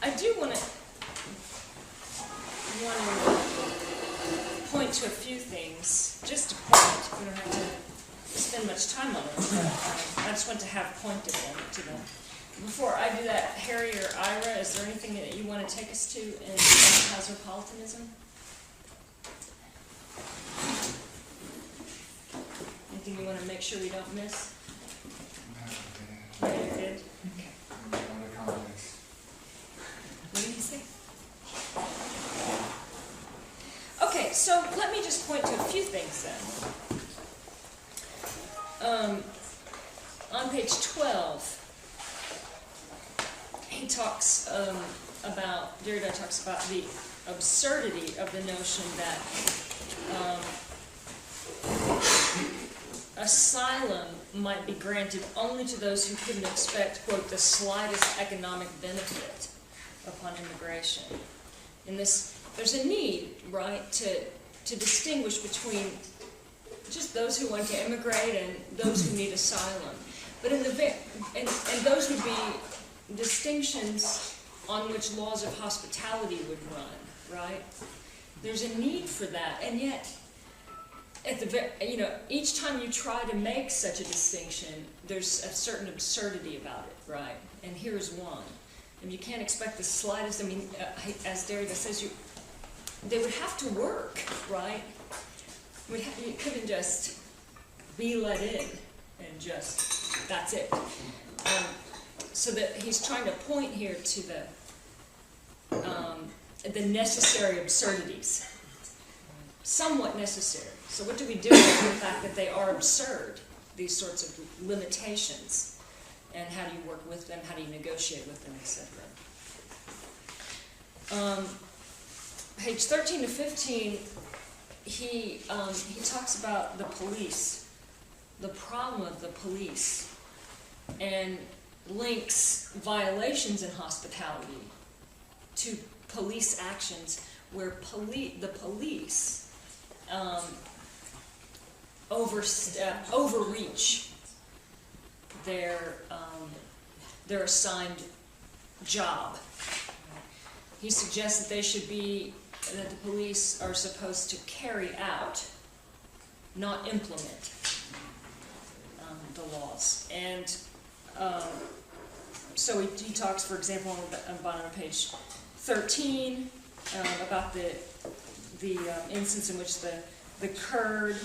I do want to point to a few things, just a point. We don't have to spend much time on it. I just want to have pointed them to them. Before I do that, Harry or Ira, is there anything that you want to take us to in cosmopolitanism? Anything you want to make sure we don't miss? Yeah, you did? Okay. What did you say? Okay, so let me just point to a few things then. On page 12, he talks Derrida talks about the absurdity of the notion that asylum might be granted only to those who couldn't expect, quote, the slightest economic benefit upon immigration. In this, there's a need, right, to distinguish between just those who want to immigrate and those who need asylum. But and those would be distinctions on which laws of hospitality would run, right? There's a need for that, and yet, each time you try to make such a distinction, there's a certain absurdity about it, right? And here's one. And you can't expect the slightest, as Derrida says, they would have to work, right? You couldn't just be let in and just, that's it. So that he's trying to point here to the necessary absurdities. Somewhat necessary. So what do we do with the fact that they are absurd, these sorts of limitations? And how do you work with them? How do you negotiate with them, etc.? Page 13 to 15, he talks about the police, the problem of the police, and links violations in hospitality to police actions where the police overreach their assigned job. He suggests that the police are supposed to carry out, not implement, the laws. And so he talks, for example, on the bottom of page 13 about the instance in which the Kurd,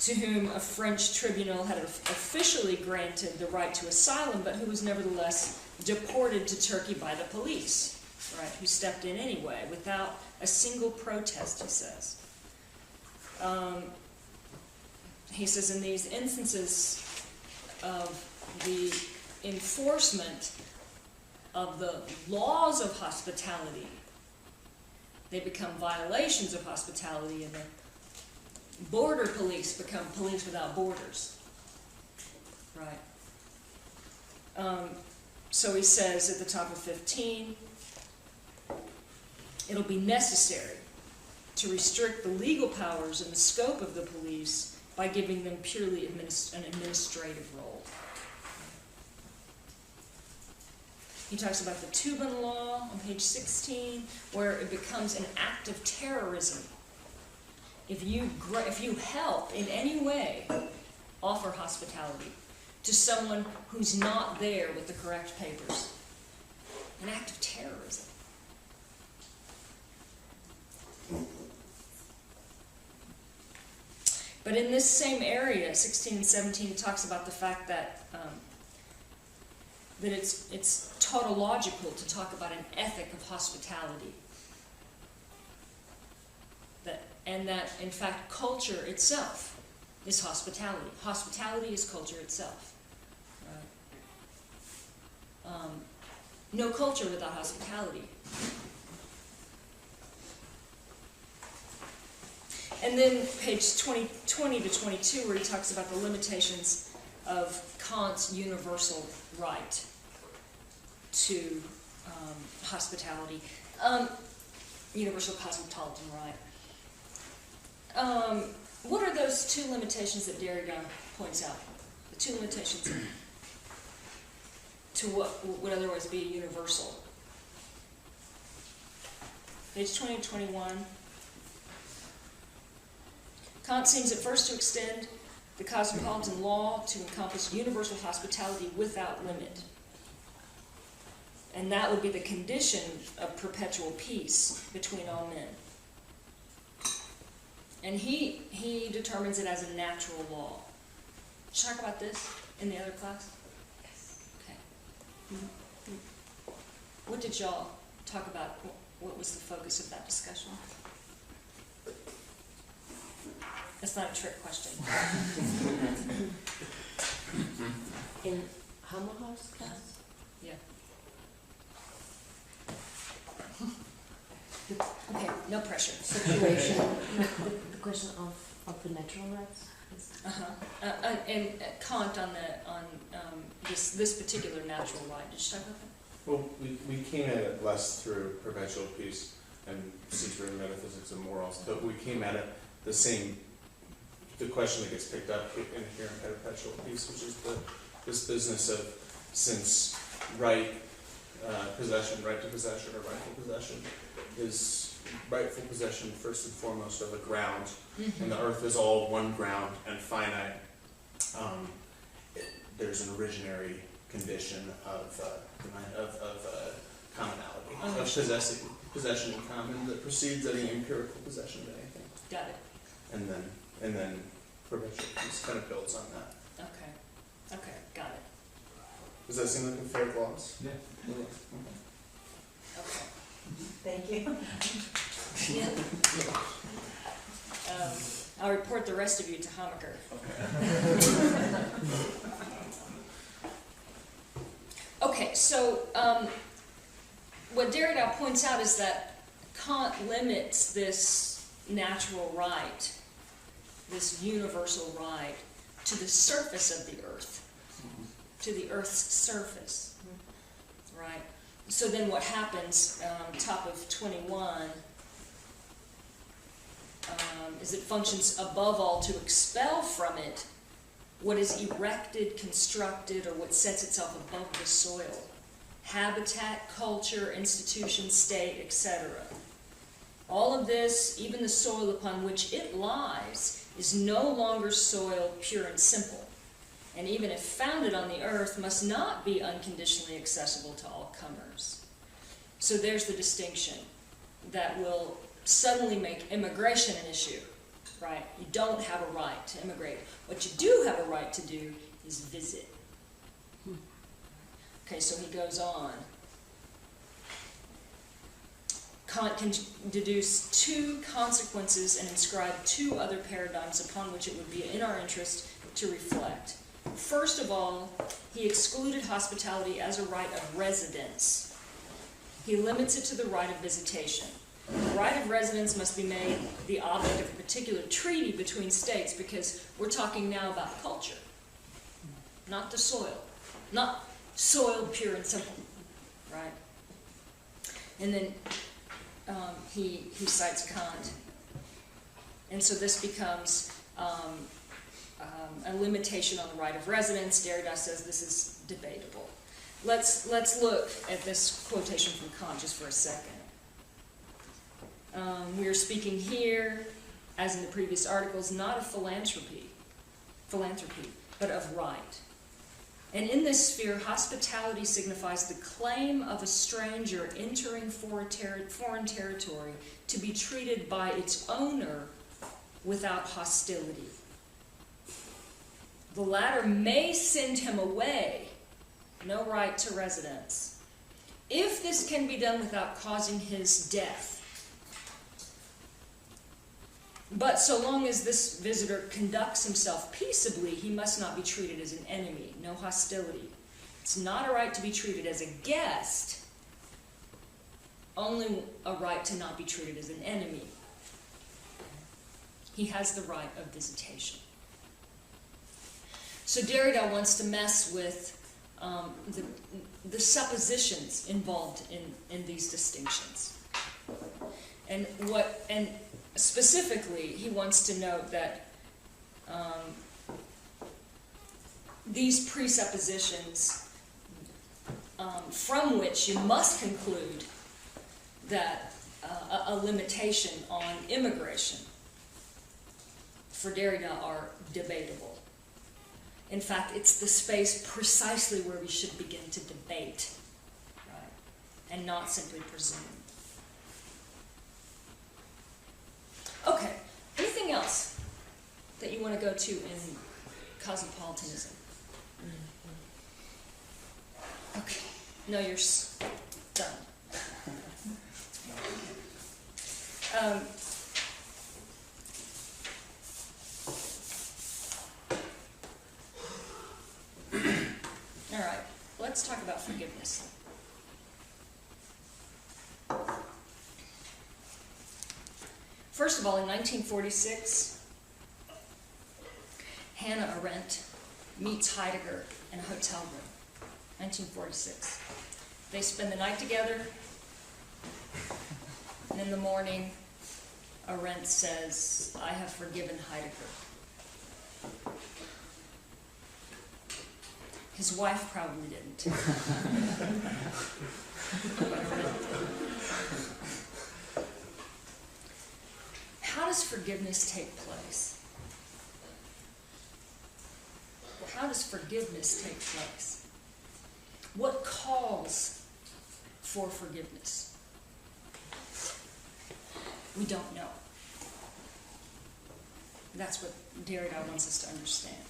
to whom a French tribunal had officially granted the right to asylum, but who was nevertheless deported to Turkey by the police, right, who stepped in anyway, without a single protest, he says. He says in these instances of the enforcement of the laws of hospitality, they become violations of hospitality, and the border police become police without borders, right? So he says at the top of 15, it'll be necessary to restrict the legal powers and the scope of the police by giving them purely an administrative role. He talks about the Tubman Law on page 16, where it becomes an act of terrorism if you help in any way offer hospitality to someone who's not there with the correct papers. An act of terrorism. But in this same area, 16 and 17, it talks about the fact that that it's tautological to talk about an ethic of hospitality. And that, in fact, culture itself is hospitality. Hospitality is culture itself. Right? No culture without hospitality. And then page 20 to 22, where he talks about the limitations of Kant's universal right to hospitality. Universal cosmopolitan right. What are those two limitations that Derrida points out? The two limitations to what would otherwise be universal page 20 to 21. Kant seems at first to extend the cosmopolitan law to encompass universal hospitality without limit. And that would be the condition of perpetual peace between all men. And he determines it as a natural law. Did you talk about this in the other class? Yes. Okay. What did y'all talk about? What was the focus of that discussion? That's not a trick question. In Hammerhaus class? Yeah. Okay, no pressure. Situation, the question of the natural rights. And Kant on this particular natural right. Did you talk about that? Well, we came at it less through perpetual peace and centering metaphysics and morals, but we came at it the question that gets picked up in here in perpetual peace, which is this business of, since right possession, right to possession, or rightful possession is rightful possession first and foremost of the ground, and the earth is all one ground and finite. There's an originary condition of commonality, of possession in common that precedes any empirical possession of anything. Got it. And then perpetual peace kind of builds on that. Okay, got it. Does that seem like a fair gloss? Yeah. Okay. Thank you. Yeah. I'll report the rest of you to Hammaker. Okay, so what Derrida points out is that Kant limits this natural right, this universal right, to the surface of the earth, to the earth's surface, right? So then what happens, top of 21, is it functions above all to expel from it what is erected, constructed, or what sets itself above the soil. Habitat, culture, institution, state, etc. All of this, even the soil upon which it lies, is no longer soil pure and simple, and even if founded on the earth, must not be unconditionally accessible to all comers. So there's the distinction that will suddenly make immigration an issue, right? You don't have a right to immigrate. What you do have a right to do is visit. Okay, so he goes on. Kant can deduce two consequences and inscribe two other paradigms upon which it would be in our interest to reflect. First of all, he excluded hospitality as a right of residence. He limits it to the right of visitation. The right of residence must be made the object of a particular treaty between states, because we're talking now about culture, not the soil, not soil pure and simple, right? And then he cites Kant, and so this becomes a limitation on the right of residence. Derrida says this is debatable. Let's look at this quotation from Kant just for a second. We are speaking here, as in the previous articles, not of philanthropy, but of right. And in this sphere, hospitality signifies the claim of a stranger entering foreign territory to be treated by its owner without hostility. The latter may send him away, no right to residence, if this can be done without causing his death. But so long as this visitor conducts himself peaceably, he must not be treated as an enemy, no hostility. It's not a right to be treated as a guest, only a right to not be treated as an enemy. He has the right of visitation. So Derrida wants to mess with the suppositions involved in these distinctions. And specifically, he wants to note that these presuppositions from which you must conclude that a limitation on immigration for Derrida are debatable. In fact, it's the space precisely where we should begin to debate, right, and not simply presume. Okay, anything else that you want to go to in cosmopolitanism? Okay, no, you're done. All right, let's talk about forgiveness. First of all, in 1946, Hannah Arendt meets Heidegger in a hotel room. 1946. They spend the night together, and in the morning, Arendt says, "I have forgiven Heidegger." His wife probably didn't. But Arendt did. How does forgiveness take place? How does forgiveness take place? What calls for forgiveness? We don't know. That's what Derrida wants us to understand.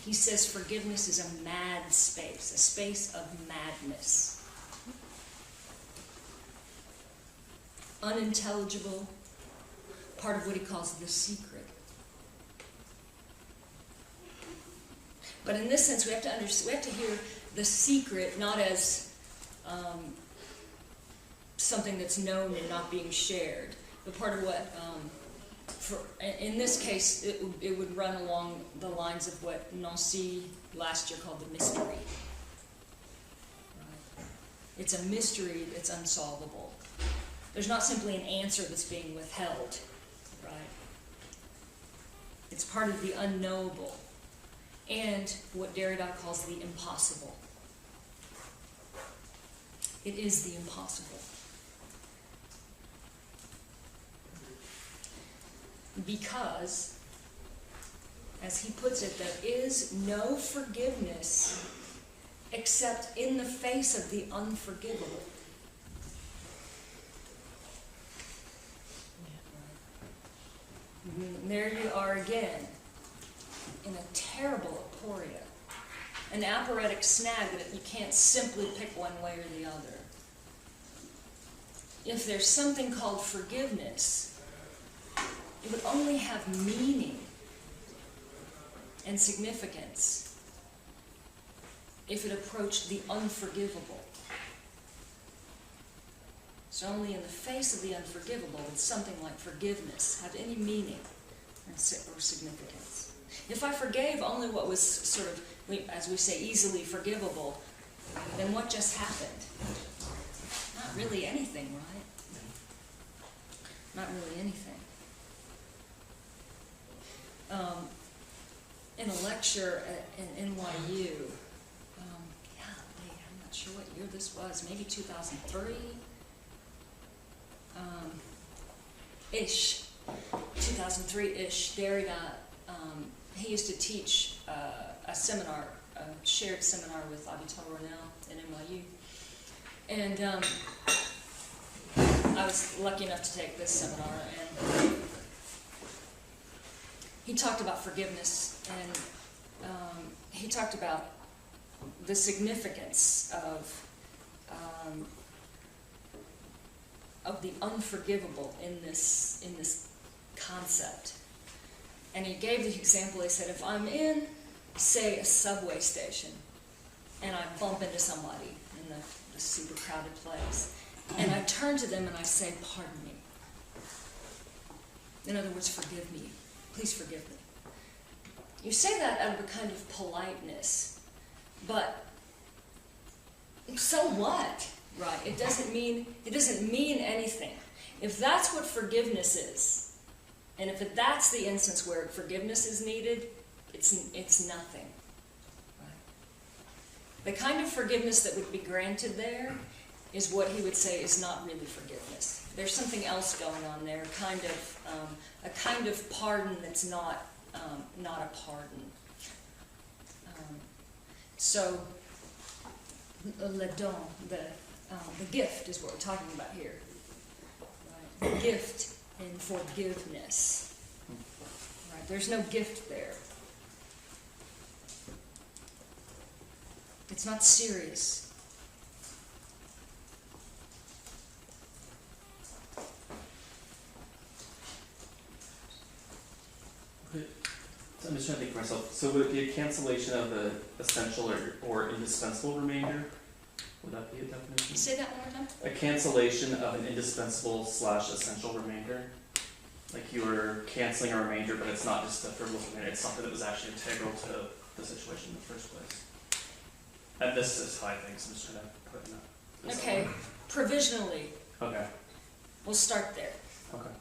He says forgiveness is a mad space, a space of madness. Unintelligible, part of what he calls the secret. But in this sense, we have to hear the secret not as something that's known and not being shared, but part of what, in this case, it would run along the lines of what Nancy last year called the mystery. Right? It's a mystery that's unsolvable. There's not simply an answer that's being withheld, right? It's part of the unknowable, and what Derrida calls the impossible. It is the impossible. Because, as he puts it, there is no forgiveness except in the face of the unforgivable. And there you are again, in a terrible aporia, an aporetic snag that you can't simply pick one way or the other. If there's something called forgiveness, it would only have meaning and significance if it approached the unforgivable. So only in the face of the unforgivable would something like forgiveness have any meaning or significance. If I forgave only what was sort of, as we say, easily forgivable, then what just happened? Not really anything, right? Not really anything. In a lecture in NYU, I'm not sure what year this was, maybe 2003? Ish, 2003-ish, Derrida, he used to teach a seminar, a shared seminar with Avital Ronell at NYU. And I was lucky enough to take this seminar, and he talked about forgiveness, and he talked about the significance of the unforgivable in this concept. And he gave the example, he said, if I'm in, say, a subway station, and I bump into somebody in the super crowded place, and I turn to them and I say, pardon me. In other words, forgive me. Please forgive me. You say that out of a kind of politeness, but so what? Right? It doesn't mean anything. If that's what forgiveness is, and if that's the instance where forgiveness is needed, it's nothing. Right? The kind of forgiveness that would be granted there is what he would say is not really forgiveness. There's something else going on there, a kind of pardon that's not a pardon. So, le don, the gift is what we're talking about here. Right? The gift in forgiveness. Right? There's no gift there. It's not serious. I'm just trying to think for myself. So would it be a cancellation of the essential or indispensable remainder? Would that be a definition? Say that one more time. A cancellation of an indispensable / essential remainder? Like you were canceling a remainder, but it's not just a frivolous remainder, it's something that was actually integral to the situation in the first place. And this is how I think, so I'm just trying to put in that. Okay, provisionally, Okay. we'll start there. Okay.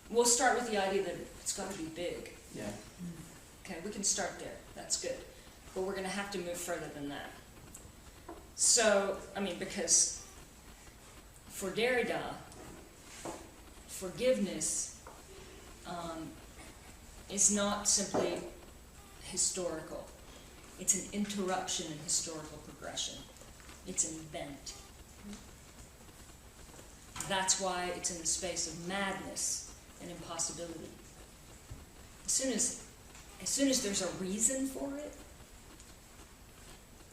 We'll start with the idea that it's got to be big. Yeah. Okay, we can start there. That's good. But we're going to have to move further than that. So, I mean, because for Derrida, forgiveness is not simply historical. It's an interruption in historical progression. It's an event. That's why it's in the space of madness and impossibility. As soon as there's a reason for it,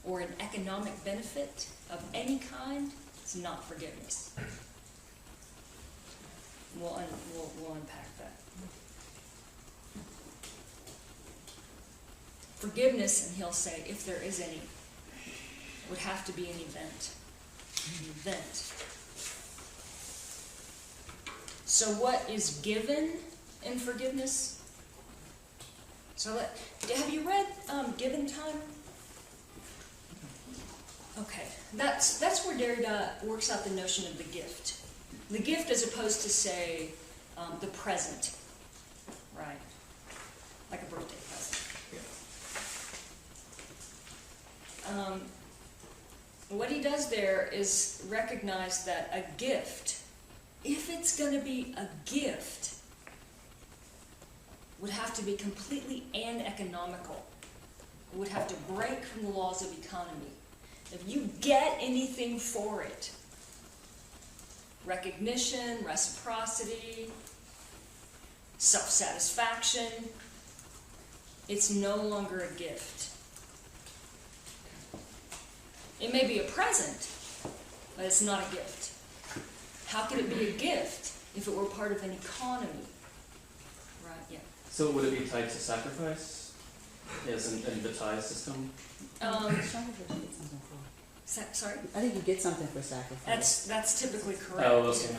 or an economic benefit of any kind, it's not forgiveness. We'll unpack that. Forgiveness, and he'll say, if there is any, would have to be an event. An event. So what is given in forgiveness? So have you read Given Time? Okay, that's where Derrida works out the notion of the gift. The gift as opposed to, say, the present, right? Like a birthday present. What he does there is recognize that a gift, if it's going to be a gift, would have to be completely uneconomical. It would have to break from the laws of economy. If you get anything for it, recognition, reciprocity, self-satisfaction, it's no longer a gift. It may be a present, but it's not a gift. How could it be a gift if it were part of an economy? Right, yeah. So would it be tied to sacrifice? As in the tie system? Sorry? I think you get something for sacrifice. That's typically correct. Oh, okay.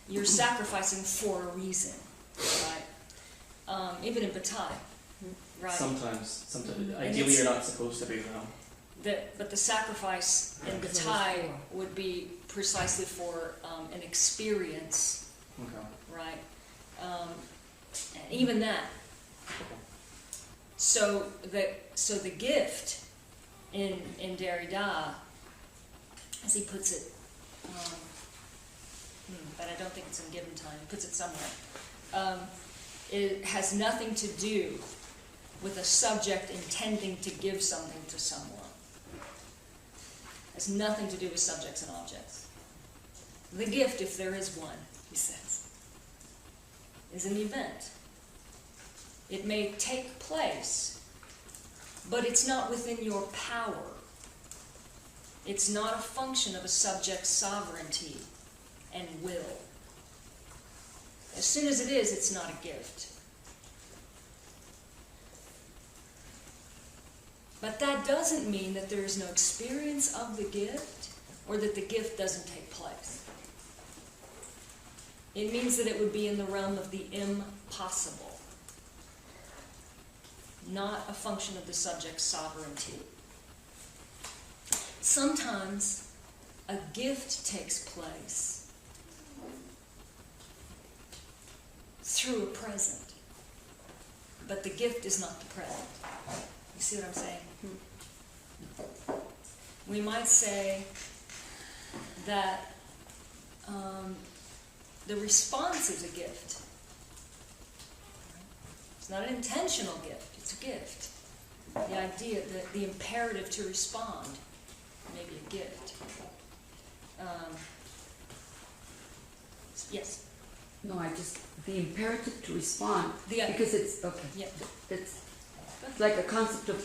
You're sacrificing for a reason, right? Even in bataille, right? Sometimes. Ideally, you're not supposed to be though. But the sacrifice in bataille would be precisely for an experience, Okay. right? And even that. So the gift in Derrida, as he puts it, but I don't think it's in Given Time, he puts it somewhere, it has nothing to do with a subject intending to give something to someone. It has nothing to do with subjects and objects. The gift, if there is one, he says, is an event. It may take place, but it's not within your power. It's not a function of a subject's sovereignty and will. As soon as it is, it's not a gift. But that doesn't mean that there is no experience of the gift or that the gift doesn't take place. It means that it would be in the realm of the impossible, not a function of the subject's sovereignty. Sometimes a gift takes place through a present, but the gift is not the present. You see what I'm saying? We might say, that the response is a gift. It's not an intentional gift, it's a gift. The idea, the imperative to respond may be a gift. Yes? No, the imperative to respond, The, because it's, okay, yeah. it's like a concept of,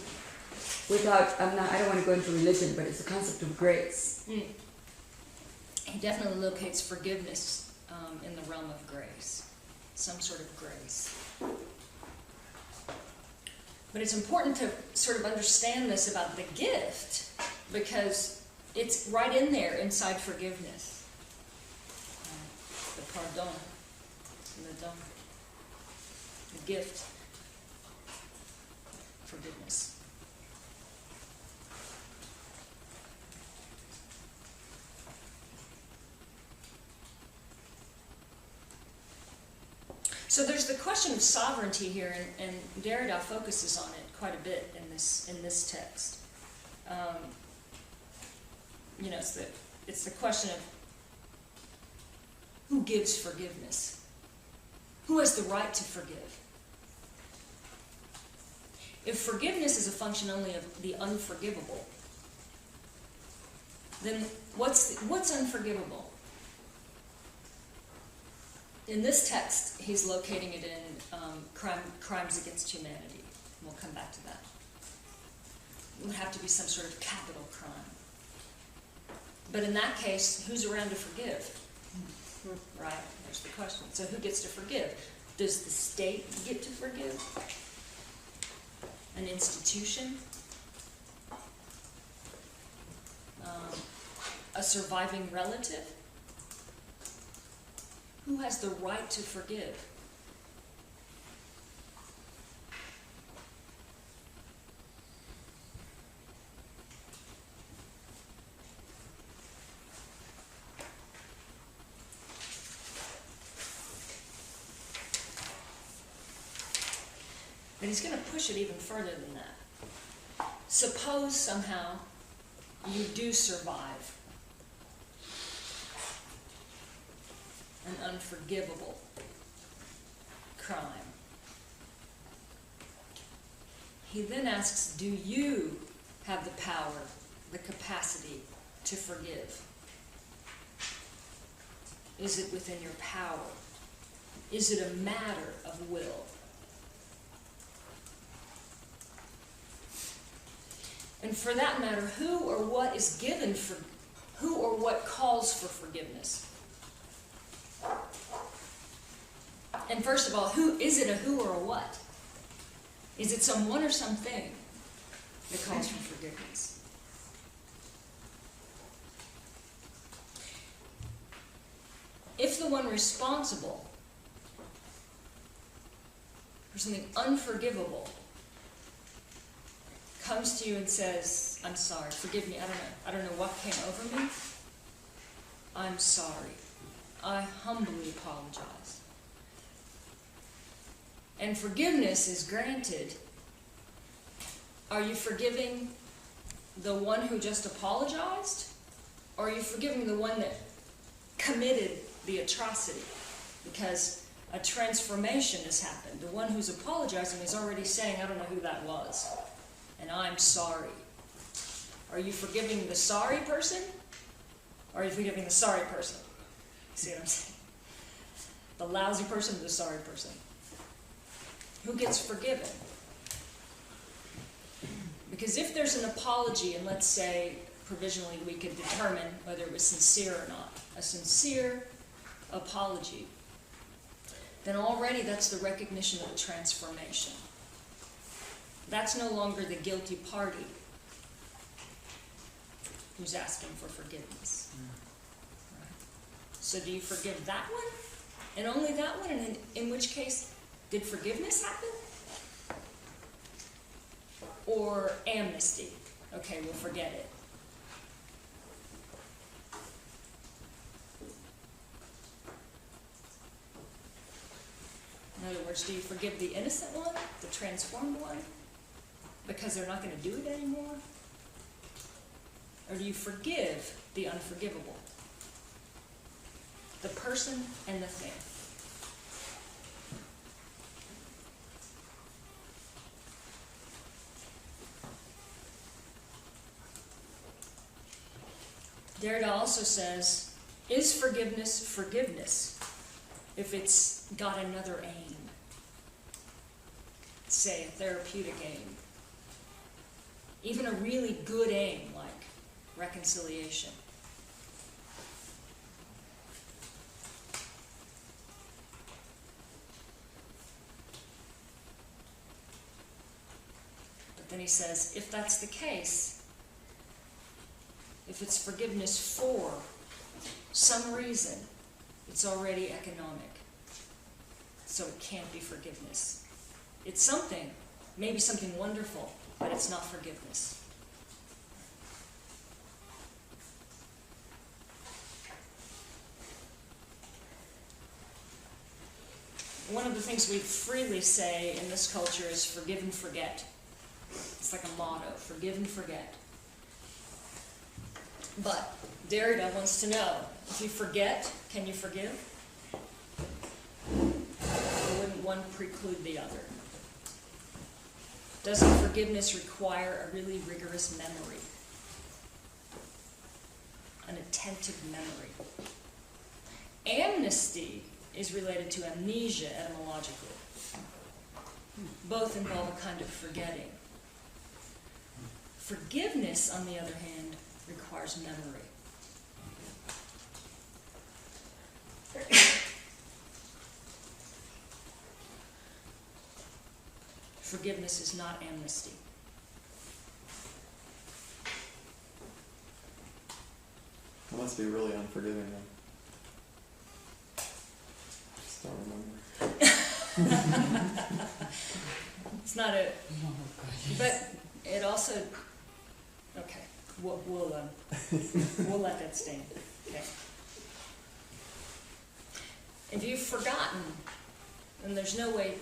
I don't want to go into religion, but it's a concept of grace. He definitely locates forgiveness in the realm of grace, some sort of grace. But it's important to sort of understand this about the gift, because it's right in there inside forgiveness. The pardon, le don, the gift, forgiveness. So there's the question of sovereignty here, and Derrida focuses on it quite a bit in this text. You know, it's the question of who gives forgiveness, who has the right to forgive. If forgiveness is a function only of the unforgivable, then what's unforgivable? In this text, he's locating it in crimes against humanity. We'll come back to that. It would have to be some sort of capital crime. But in that case, who's around to forgive? Right, there's the question. So who gets to forgive? Does the state get to forgive? An institution? A surviving relative? Who has the right to forgive? And he's going to push it even further than that. Suppose somehow you do survive an unforgivable crime. He then asks, do you have the power, the capacity to forgive? Is it within your power? Is it a matter of will? And for that matter, who or what is given for, who or what calls for forgiveness? And first of all, is it a who or a what? Is it someone or something that calls for forgiveness? If the one responsible for something unforgivable comes to you and says, I'm sorry, forgive me, I don't know what came over me, I'm sorry, I humbly apologize. And forgiveness is granted. Are you forgiving the one who just apologized? Or are you forgiving the one that committed the atrocity? Because a transformation has happened. The one who's apologizing is already saying, I don't know who that was, and I'm sorry. Are you forgiving the sorry person? Or are you forgiving the sorry person? See what I'm saying? The lousy person or the sorry person? Who gets forgiven? Because if there's an apology, and let's say provisionally we could determine whether it was sincere or not, a sincere apology, then already that's the recognition of a transformation. That's no longer the guilty party who's asking for forgiveness. Right? So do you forgive that one? And only that one? And in which case, did forgiveness happen? Or amnesty? Okay, we'll forget it. In other words, do you forgive the innocent one, the transformed one, because they're not going to do it anymore? or do you forgive the unforgivable? The person and the thing. Derrida also says, is forgiveness forgiveness if it's got another aim? Say, a therapeutic aim. Even a really good aim, like reconciliation. But then he says, if that's the case, if it's forgiveness for some reason, it's already economic. So it can't be forgiveness. It's something, maybe something wonderful, but it's not forgiveness. One of the things we freely say in this culture is forgive and forget. It's like a motto, forgive and forget. But Derrida wants to know, if you forget, can you forgive? Or wouldn't one preclude the other? Doesn't forgiveness require a really rigorous memory? An attentive memory? Amnesty is related to amnesia etymologically. Both involve a kind of forgetting. Forgiveness, on the other hand, requires memory. Forgiveness is not amnesty. It must be really unforgiving then. Just don't remember. It's not a, but it also, okay, we'll let that stand. Okay. If you've forgotten, then there's no way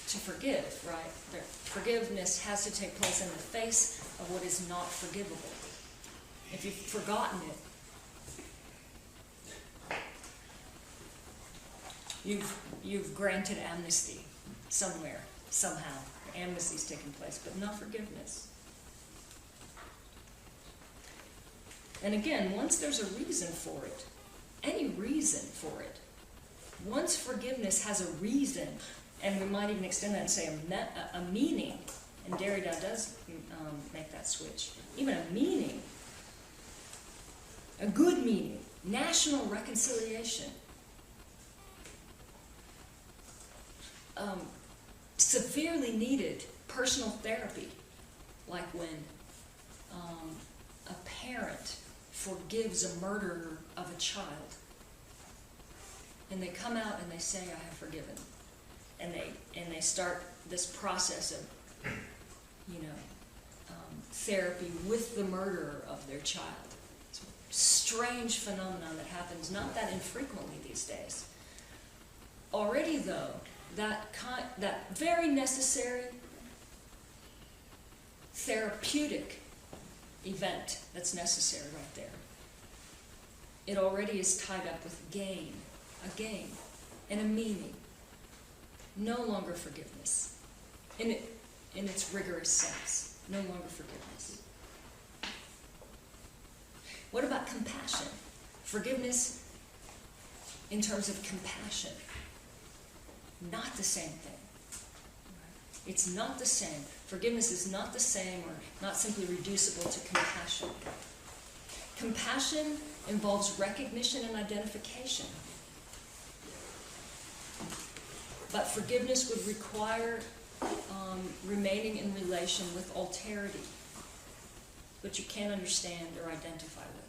to forgive, right? Forgiveness has to take place in the face of what is not forgivable. If you've forgotten it, you've granted amnesty somewhere, somehow. Amnesty's taken place, but not forgiveness. And again, once there's a reason for it, any reason for it, once forgiveness has a reason, and we might even extend that and say a meaning, and Derrida does make that switch, even a meaning, a good meaning, national reconciliation, severely needed personal therapy, like when a parent forgives a murderer of a child, and they come out and they say, I have forgiven. And they start this process of, therapy with the murderer of their child. It's a strange phenomenon that happens not that infrequently these days. Already, though, that very necessary therapeutic event that's necessary right there, it already is tied up with gain, a gain, and a meaning. No longer forgiveness, in its rigorous sense. No longer forgiveness. What about compassion? Forgiveness in terms of compassion. Not the same thing. It's not the same. Forgiveness is not the same, or not simply reducible to compassion. Compassion involves recognition and identification. But forgiveness would require remaining in relation with alterity, which you can't understand or identify with.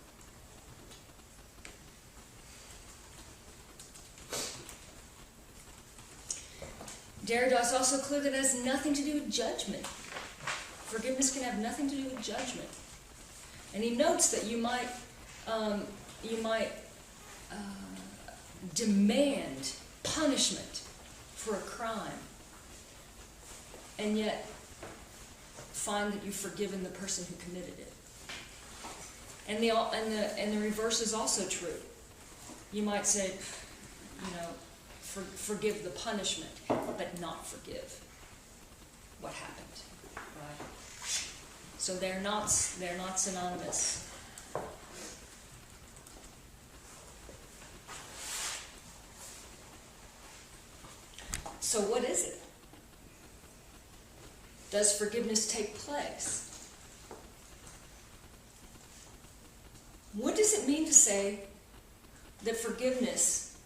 Derrida is also clear that it has nothing to do with judgment. Forgiveness can have nothing to do with judgment. And he notes that you might demand punishment for a crime, and yet find that you've forgiven the person who committed it. And the reverse is also true. You might say, forgive the punishment, but not forgive what happened, right? So they're not synonymous. So what is it? Does forgiveness take place? What does it mean to say that forgiveness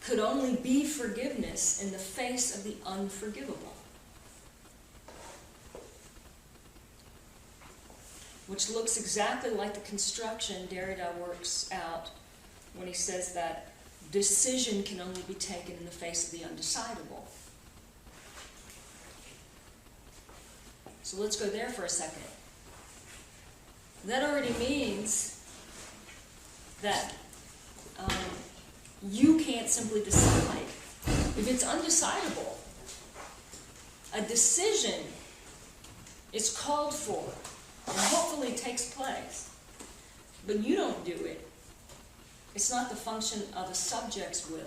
could only be forgiveness in the face of the unforgivable? Which looks exactly like the construction Derrida works out when he says that decision can only be taken in the face of the undecidable. So let's go there for a second. That already means that you can't simply decide. If it's undecidable, a decision is called for and hopefully takes place, but you don't do it. It's not the function of a subject's will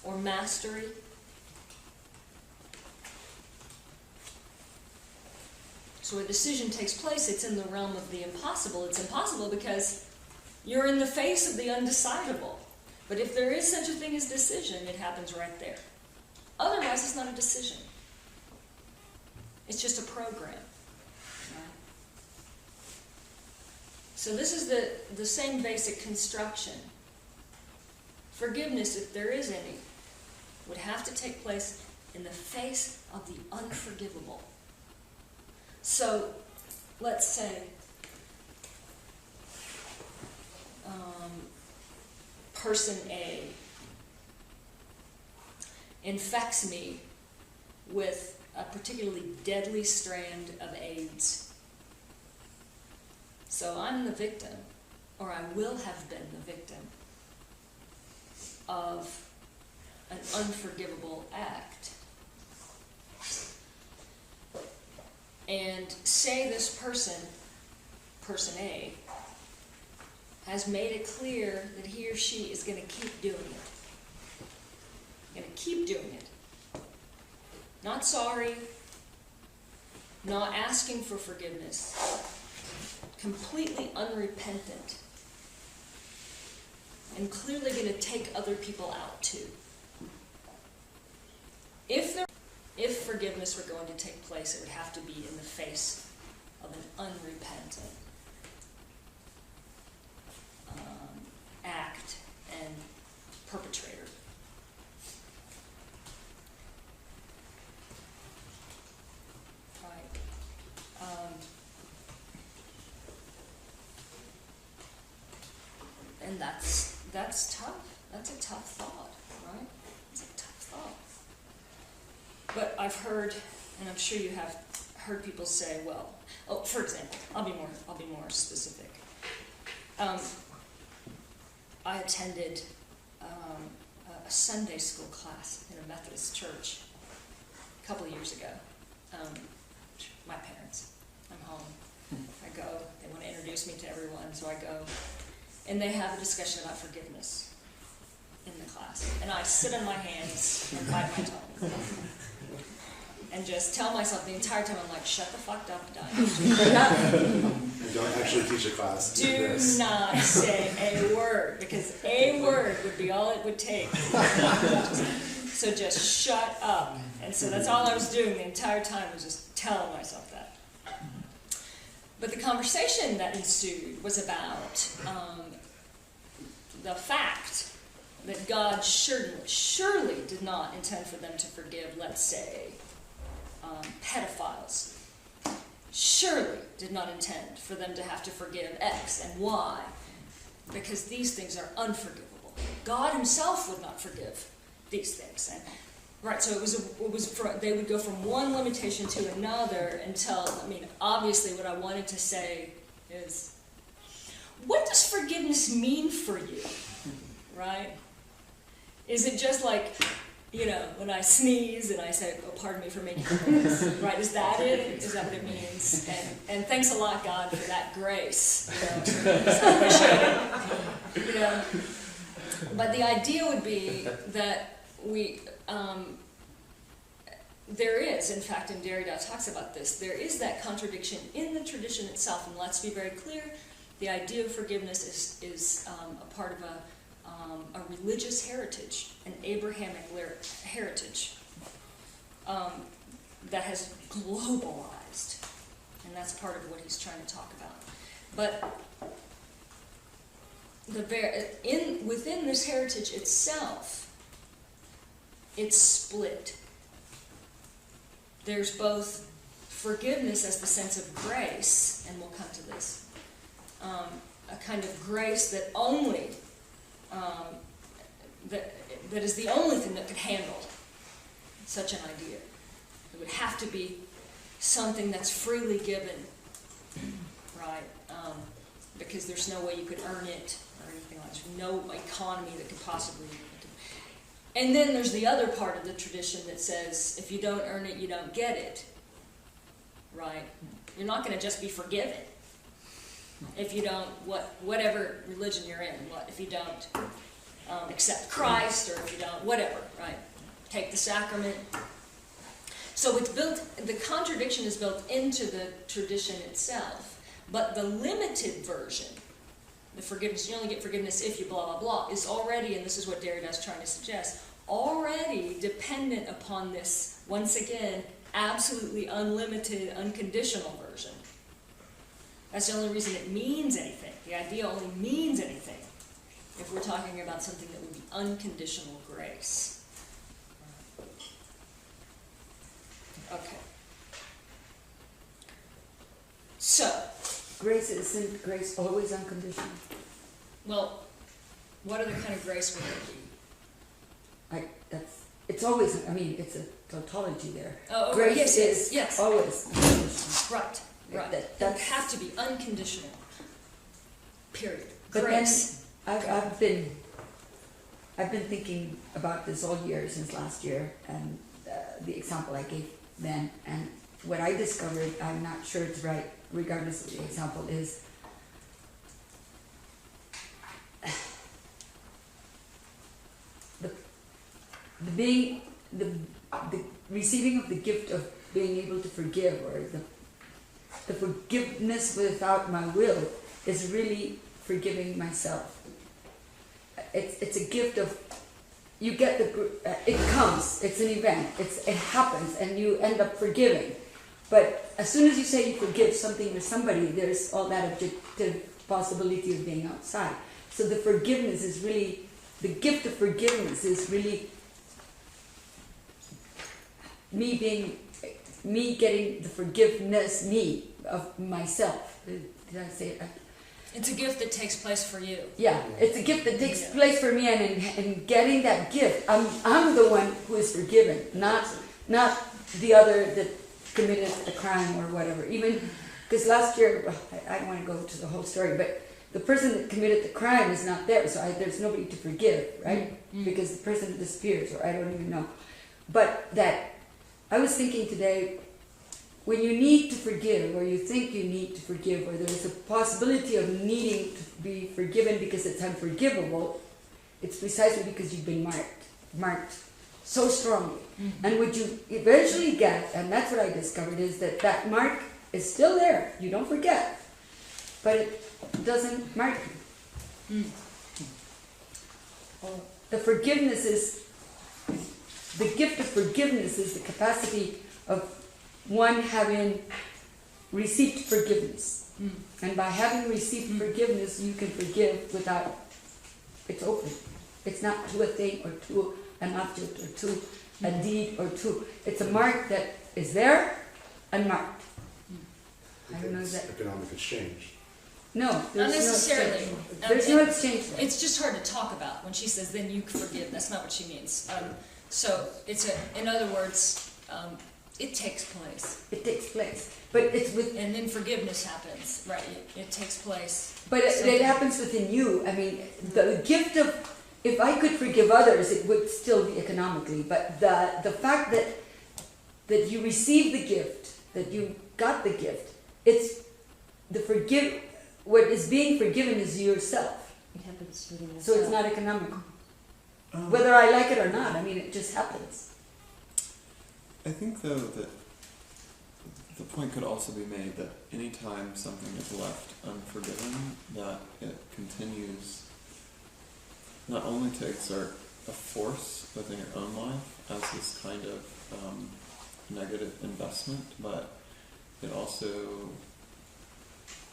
or mastery. So a decision takes place, it's in the realm of the impossible. It's impossible because you're in the face of the undecidable. But if there is such a thing as decision, it happens right there. Otherwise, it's not a decision. It's just a program. Right? So this is the same basic construction. Forgiveness, if there is any, would have to take place in the face of the unforgivable. So, let's say, person A infects me with a particularly deadly strand of AIDS. So I'm the victim, or I will have been the victim, of an unforgivable act. And say this person A, has made it clear that he or she is going to keep doing it. Going to keep doing it. Not sorry, not asking for forgiveness, completely unrepentant, and clearly going to take other people out too. If forgiveness were going to take place, it would have to be in the face of an unrepentant act and perpetrator. Right. And that's tough. That's a tough thought, right? It's a tough thought. But I've heard, and I'm sure you have heard people say, well, for example, I'll be more specific. I attended a Sunday school class in a Methodist church a couple of years ago. My parents, I'm home. I go, they want to introduce me to everyone, so I go. And they have a discussion about forgiveness in the class. And I sit on my hands and bite my tongue. And just tell myself the entire time, I'm like, shut the fuck up, Diane. And don't actually teach a class. Do not say a word, because a word would be all it would take. So just shut up. And so that's all I was doing the entire time, was just telling myself that. But the conversation that ensued was about the fact that God surely did not intend for them to forgive, let's say, pedophiles. Surely did not intend for them to have to forgive X and Y, because these things are unforgivable. God himself would not forgive these things. And, right, so they would go from one limitation to another until, obviously what I wanted to say is, what does forgiveness mean for you? Right? Is it just like, you know, when I sneeze and I say, oh, pardon me for making noise, right? Is that it? Is that what it means? And thanks a lot, God, for that grace. You know, I appreciate it. You know, but the idea would be that we, there is, in fact, and Derrida talks about this, there is that contradiction in the tradition itself, and let's be very clear, the idea of forgiveness is a part of a religious heritage, an Abrahamic heritage that has globalized, and that's part of what he's trying to talk about. But within this heritage itself, it's split. There's both forgiveness as the sense of grace, and we'll come to this, a kind of grace that only that is the only thing that could handle such an idea. It would have to be something that's freely given, right? Because there's no way you could earn it or anything like that. There's no economy that could possibly. And then there's the other part of the tradition that says if you don't earn it, you don't get it, right? You're not going to just be forgiven if you don't, whatever religion you're in, if you don't accept Christ, or if you don't, whatever, right? Take the sacrament. So it's built, the contradiction is built into the tradition itself, but the limited version, the forgiveness, you only get forgiveness if you blah, blah, blah, is already, and this is what Derrida is trying to suggest, already dependent upon this, once again, absolutely unlimited, unconditional version. That's the only reason it means anything. The idea only means anything if we're talking about something that would be unconditional grace. Okay. So, Isn't grace always unconditional? well, what other kind of grace would it be? It's always, I mean, it's a tautology there. Oh, Grace yes, is yes. always unconditional. Right, right. That- It would that's- have to be unconditional. Period. But Grace. I've been thinking about this all year since last year, and the example I gave then, and what I discovered, I'm not sure it's right, regardless of the example, is the receiving of the gift of being able to forgive, or the forgiveness without my will, is really forgiving myself. It's a gift of, you get it comes, it's an event, it happens, and you end up forgiving. But as soon as you say you forgive something or somebody, there's all that objective possibility of being outside. So the forgiveness is really, the gift of forgiveness is really me getting the forgiveness, of myself. Did I say it? It's a gift that takes place for you. Yeah, it's a gift that takes place for me, and in getting that gift, I'm the one who is forgiven, not the other that committed a crime or whatever. Even because last year, I don't want to go to the whole story, but the person that committed the crime is not there, so there's nobody to forgive, right? Mm-hmm. Because the person disappears, or I don't even know. But that I was thinking today, when you need to forgive, or you think you need to forgive, or there's a possibility of needing to be forgiven because it's unforgivable, it's precisely because you've been marked so strongly. Mm-hmm. And what you eventually get, and that's what I discovered, is that mark is still there. You don't forget, but it doesn't mark you. The forgiveness is, the gift of forgiveness is the capacity of one having received forgiveness. And by having received forgiveness, you can forgive without, it's open. It's not to a thing, or to an object, or to a deed, or to, it's a mark that is there, unmarked. I don't know It's that. economic exchange. No, Not there's necessarily. no exchange. There's no exchange there. It's just hard to talk about when she says, then you forgive. That's not what she means. So it's in other words, it takes place. It takes place. But it's with, And then forgiveness happens, right? It takes place. but it happens within you. I mean, the gift of if I could forgive others, it would still be economically. But the fact that you receive the gift, that you got the gift, it's what is being forgiven is yourself. It happens within yourself. So it's not economical. Whether I like it or not, I mean, it just happens. I think though that the point could also be made that anytime something is left unforgiven, that it continues not only to exert a force within your own life as this kind of negative investment, but it also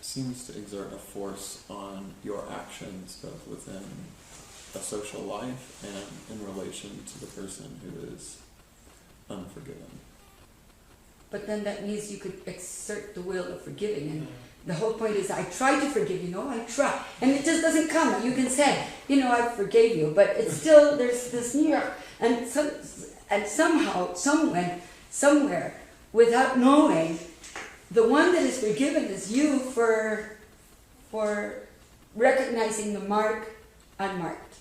seems to exert a force on your actions both within a social life and in relation to the person who is unforgiven. But then that means you could exert the will of forgiving. And the whole point is, I try to forgive you. No, I try. And it just doesn't come. You can say, I forgave you. But it's still, there's this near. And somehow, somewhere, without knowing, the one that is forgiven is you for recognizing the mark unmarked.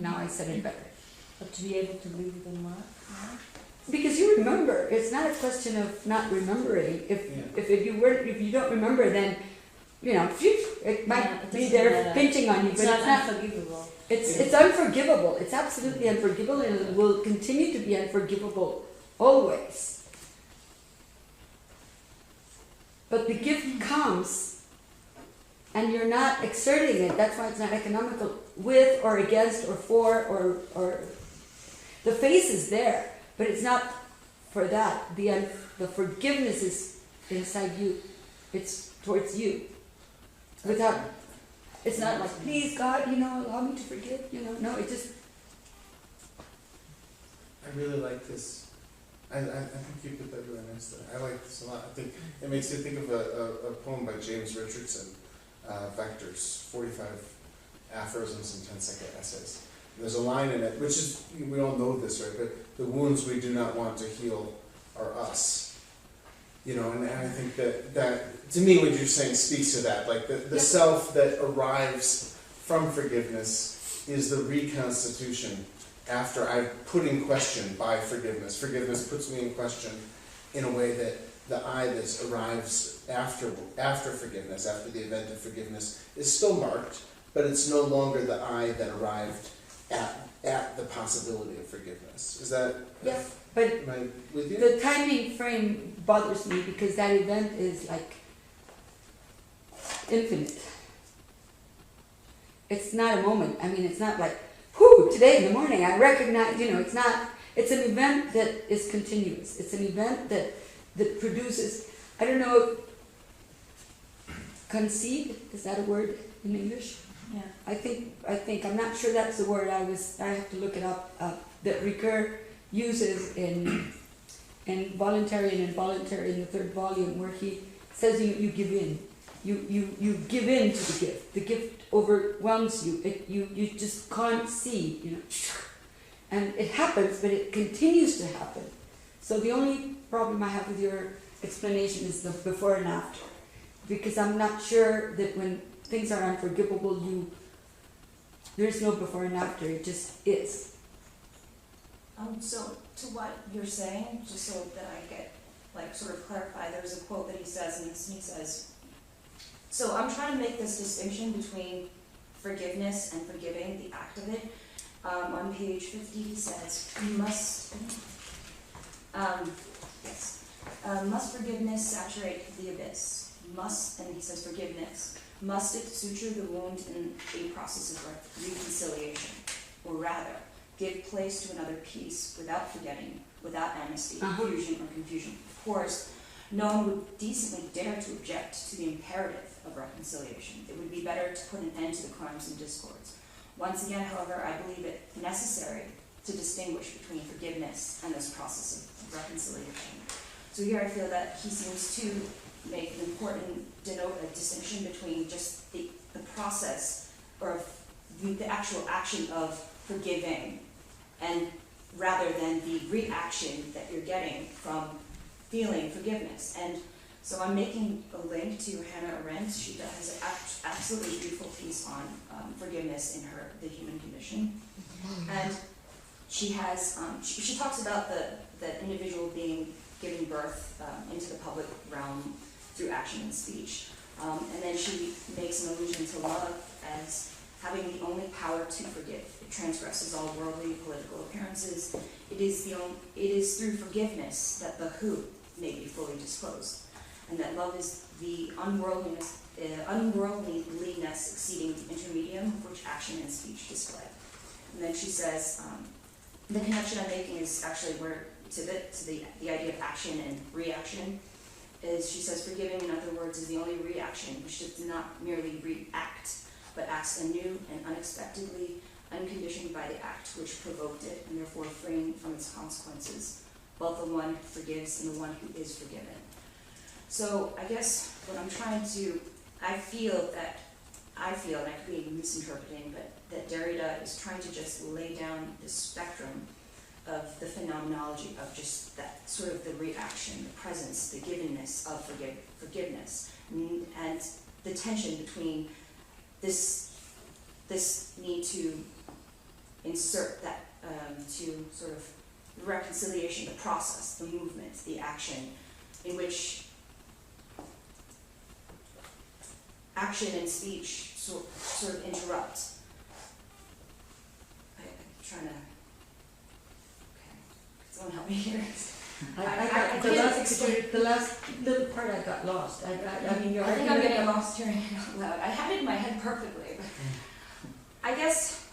Now I said it better. But to be able to leave the mark. Because you remember, it's not a question of not remembering. If you don't remember, then it might be there pinching on you, but it's not unforgivable. It's unforgivable. It's absolutely unforgivable, and it will continue to be unforgivable always. But the gift comes, and you're not exerting it. That's why it's not economical. With or against or for or the face is there. But it's not for that. The forgiveness is inside you. It's towards you. It's not like, please God, allow me to forgive. No, it just. I really like this. I think you put that really nicely. I like this a lot. I think it makes me think of a poem by James Richardson, Vectors, 45 aphorisms and 10-second essays. There's a line in it, which is, we all know this, right? But the wounds we do not want to heal are us. And I think that to me, what you're saying speaks to that. Like the self that arrives from forgiveness is the reconstitution after I put in question by forgiveness. Forgiveness puts me in question in a way that the I that arrives after forgiveness, after the event of forgiveness, is still marked, but it's no longer the I that arrived at the possibility of forgiveness. Is that? Yeah, but am I with you? The timing frame bothers me because that event is like infinite. It's not a moment. I mean, it's not like, today in the morning I recognize, it's not, it's an event that is continuous. It's an event that produces, I don't know, concede, is that a word in English? Yeah. I think, I'm not sure that's the word I have to look it up, that Ricoeur uses in Voluntary and Involuntary in the 3rd volume, where he says you give in. You give in to the gift. The gift overwhelms you. You just can't see, And it happens, but it continues to happen. So the only problem I have with your explanation is the before and after. Because I'm not sure that when things are unforgivable, there's no before and after, it just is. So to what you're saying, just so that I get, sort of clarify, there's a quote that he says, and he says, so I'm trying to make this distinction between forgiveness and forgiving, the act of it. On page 50 he says, must forgiveness saturate the abyss? And he says forgiveness. Must it suture the wound in a process of reconciliation? Or rather, give place to another peace without forgetting, without amnesty, fusion, or confusion? Of course, no one would decently dare to object to the imperative of reconciliation. It would be better to put an end to the crimes and discords. Once again, however, I believe it necessary to distinguish between forgiveness and this process of reconciliation. So here I feel that he seems to make an important, denote a distinction between just the process or the actual action of forgiving, and rather than the reaction that you're getting from feeling forgiveness. And So I'm making a link to Hannah Arendt. She has an absolutely beautiful piece on forgiveness in her The Human Condition. And she has, she talks about the individual being given birth into the public realm through action and speech. And then she makes an allusion to love as having the only power to forgive. It transgresses all worldly political appearances. It is through forgiveness that the who may be fully disclosed, and that love is the unworldliness exceeding the intermedium which action and speech display. And then she says, the connection I'm making is actually where to the idea of action and reaction. Is she says forgiving, in other words, is the only reaction which does not merely react, but acts anew and unexpectedly, unconditioned by the act which provoked it, and therefore freeing from its consequences, both the one who forgives and the one who is forgiven. So I guess what I'm trying to, I feel, and I could be misinterpreting, but that Derrida is trying to just lay down the spectrum of the phenomenology of just that sort of the reaction, the presence, the givenness of forgiveness, and the tension between this need to insert that, to sort of the reconciliation, the process, the movement, the action, in which action and speech sort of interrupt. I'm trying to, okay, someone help me here. I got the last little part I got lost. I mean, I think I'm getting lost hearing it out loud. I had it in my head perfectly, but I guess,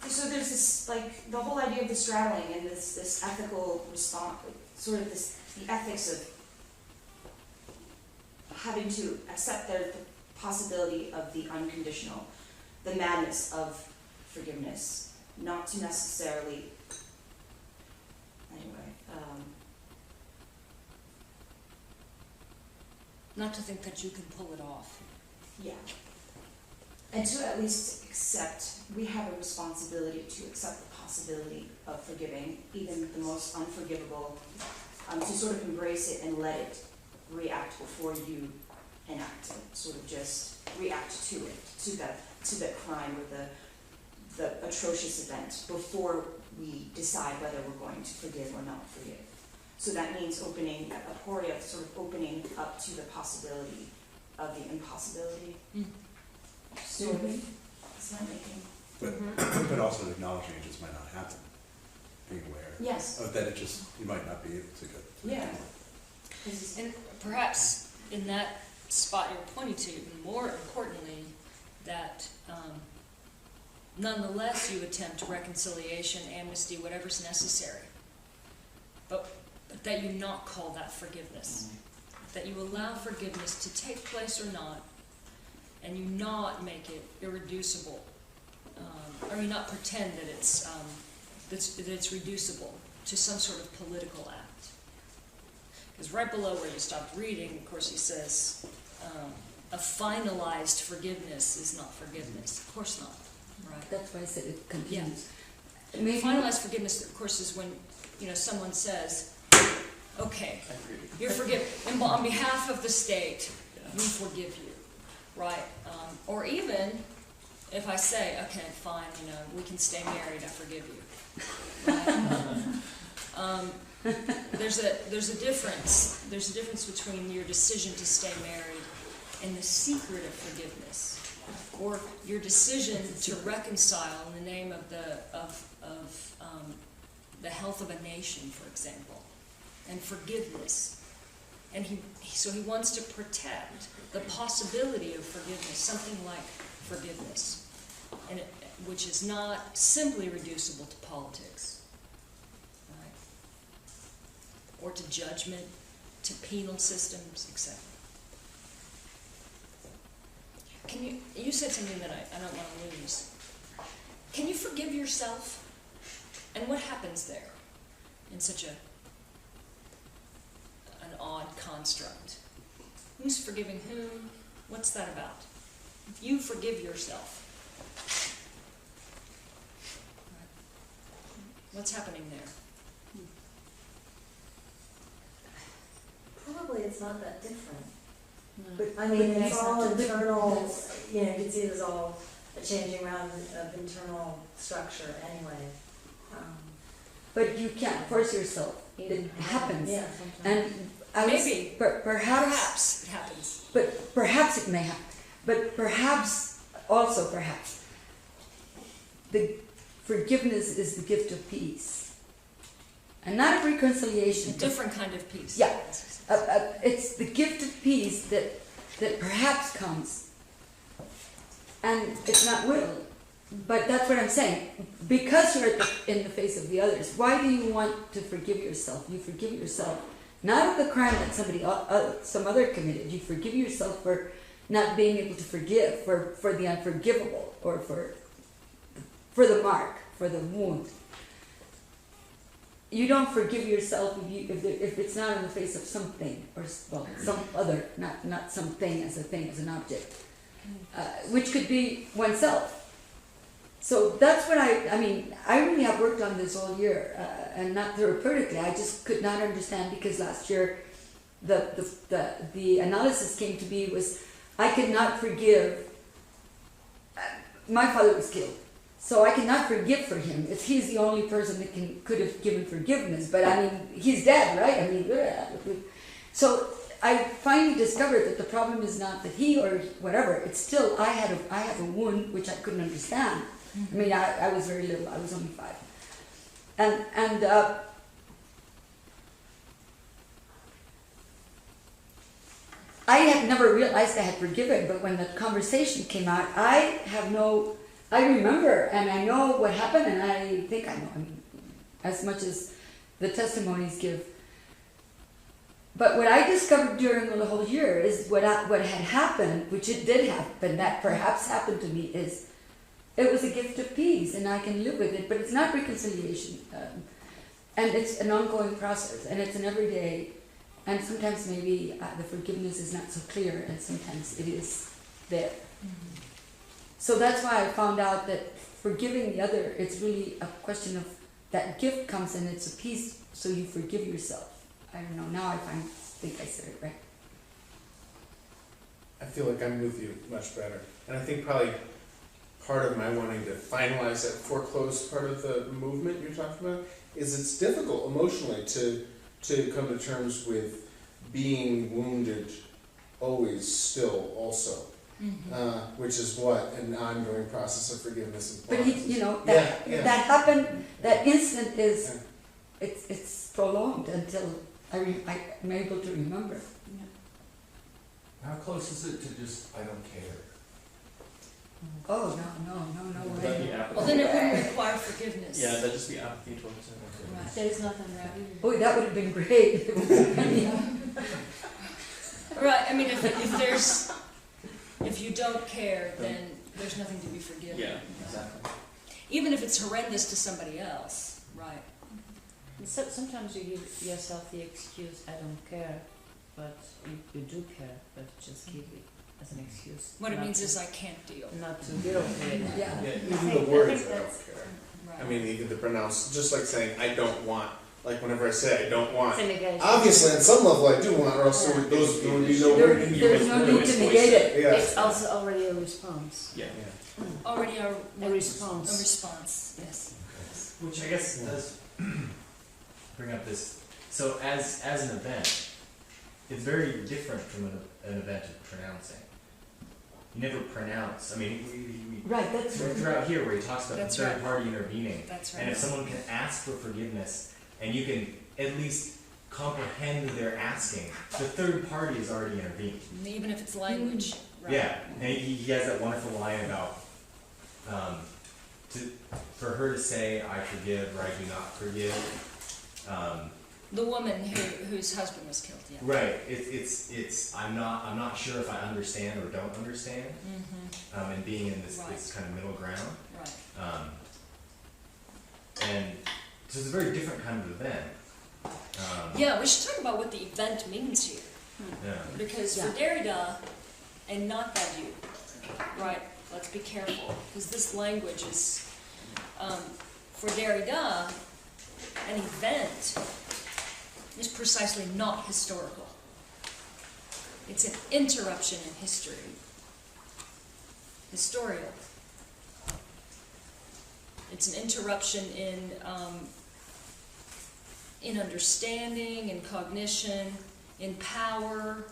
so there's this, like, the whole idea of the straddling and this ethical response, sort of the ethics of having to accept the possibility of the unconditional, the madness of forgiveness, not to necessarily, anyway, Not to think that you can pull it off. yeah. And to at least accept, we have a responsibility to accept the possibility of forgiving, even the most unforgivable, to sort of embrace it and let it react before you enact it, sort of just react to it, to that crime or the atrocious event before we decide whether we're going to forgive or not forgive. So that means opening, aporia, sort of opening up to the possibility of the impossibility. Sort of, is that making? But also acknowledging it just might not happen. Being aware. Yes. That it just, you might not be able to go. Yeah. And perhaps in that spot you're pointing to, even more importantly, that nonetheless you attempt reconciliation, amnesty, whatever's necessary, but that you not call that forgiveness, that you allow forgiveness to take place or not, and you not make it irreducible, or you not pretend that it's reducible to some sort of political act. Because right below where you stopped reading, of course, he says, a finalized forgiveness is not forgiveness. Of course not, right? That's why I said it continues. Finalized forgiveness, of course, is when someone says, okay, you're forgiven. On behalf of the state, we forgive you, right? Or even if I say, okay, fine, we can stay married, I forgive you. Right? There's a difference. There's a difference between your decision to stay married and the secret of forgiveness, or your decision to reconcile in the name of the health of a nation, for example, and forgiveness. And so he wants to protect the possibility of forgiveness, something like forgiveness, and which is not simply reducible to politics, right? Or to judgment, to penal systems, etc. You said something that I don't want to lose. Can you forgive yourself? And what happens there in such an odd construct? Who's forgiving whom? What's that about? If you forgive yourself, what's happening there? Probably it's not that different. No. I mean, it's That's all not- internal, that's- you know, you can see it as all a changing around of internal structure anyway. But you can't force yourself. It happens. Yeah. And I was, Maybe. perhaps Perhaps it happens. But perhaps it may happen. But perhaps, also perhaps, the forgiveness is the gift of peace. And not of A reconciliation. different kind of peace. Yeah. It's the gift of peace that perhaps comes. And it's not will. But that's what I'm saying. Because you're in the face of the others, why do you want to forgive yourself? You forgive yourself not of the crime that some other committed. You forgive yourself for not being able to forgive, for the unforgivable, or for the mark, for the wound. You don't forgive yourself if it's not in the face of something, or some other, not something as a thing, as an object, which could be oneself. So that's what I mean, I really have worked on this all year, and not therapeutically. I just could not understand, because last year the analysis came to be was, I could not forgive, my father was killed, so I cannot forgive for him. If he's the only person that could have given forgiveness, but I mean, he's dead, right? I mean, so I finally discovered that the problem is not that he or whatever, it's still, I have a wound which I couldn't understand. I mean, I was very little, I was only 5. And I had never realized I had forgiven, but when the conversation came out, I remember, and I know what happened, and I think I know, I mean, as much as the testimonies give. But what I discovered during the whole year is what had happened, which it did happen, that perhaps happened to me, is it was a gift of peace, and I can live with it, but it's not reconciliation. And it's an ongoing process, and it's an everyday, and sometimes maybe the forgiveness is not so clear, and sometimes it is there. Mm-hmm. So that's why I found out that forgiving the other, it's really a question of that gift comes and it's a peace, so you forgive yourself. I don't know, now I think I said it right. I feel like I'm with you much better. And I think probably part of my wanting to finalize that foreclosed part of the movement you're talking about is it's difficult emotionally to come to terms with being wounded always still also. Mm-hmm. Which is what an ongoing process of forgiveness implies. But that happened, that instant is, it's prolonged until I'm able to remember. Yeah. How close is it to just, I don't care? Oh, no Would that way. be apathy? Well, then it wouldn't require forgiveness. Yeah, that'd just be apathy towards it. Right. There's nothing there. Oh, that would have been great. Right, I mean, if you don't care, then there's nothing to be forgiven. Yeah, exactly. Even if it's horrendous to somebody else, right? So, sometimes you give yourself the excuse, I don't care, but you do care, but just give it as an excuse. What it not means to- is I can't deal. Not to deal with it. Yeah. Yeah, even I the words think I that's- don't care. Right. I mean, even the pronounce, just like saying I don't want, like whenever I say I don't want, It's a negation. obviously on some level I do want, or else there would be no There- word. there's no need to negate it. Yeah. It's also already a response. Yeah. Already a response. A response, yes. Which I guess does bring up this, so as an event, it's very different from an event of pronouncing. You never pronounce, I mean, we Right, that's right. throughout here where he talks about the That's third right. party intervening. That's And right. if someone can ask for forgiveness, and you can at least comprehend that they're asking, the third party is already intervened. Even if it's language, right? Yeah, and he has that wonderful line about for her to say, I forgive or I do not forgive. The woman whose husband was killed, yeah. Right. It's I'm not sure if I understand or don't understand. Mm-hmm. And being in this Right. this kind of middle ground. Right. And so it's a very different kind of event. Yeah, we should talk about what the event means here. Yeah. Because Yeah. for Derrida, and not that you, right, let's be careful, because this language is, for Derrida, an event is precisely not historical. It's an interruption in history. Historial. It's an interruption in understanding, in cognition, in power,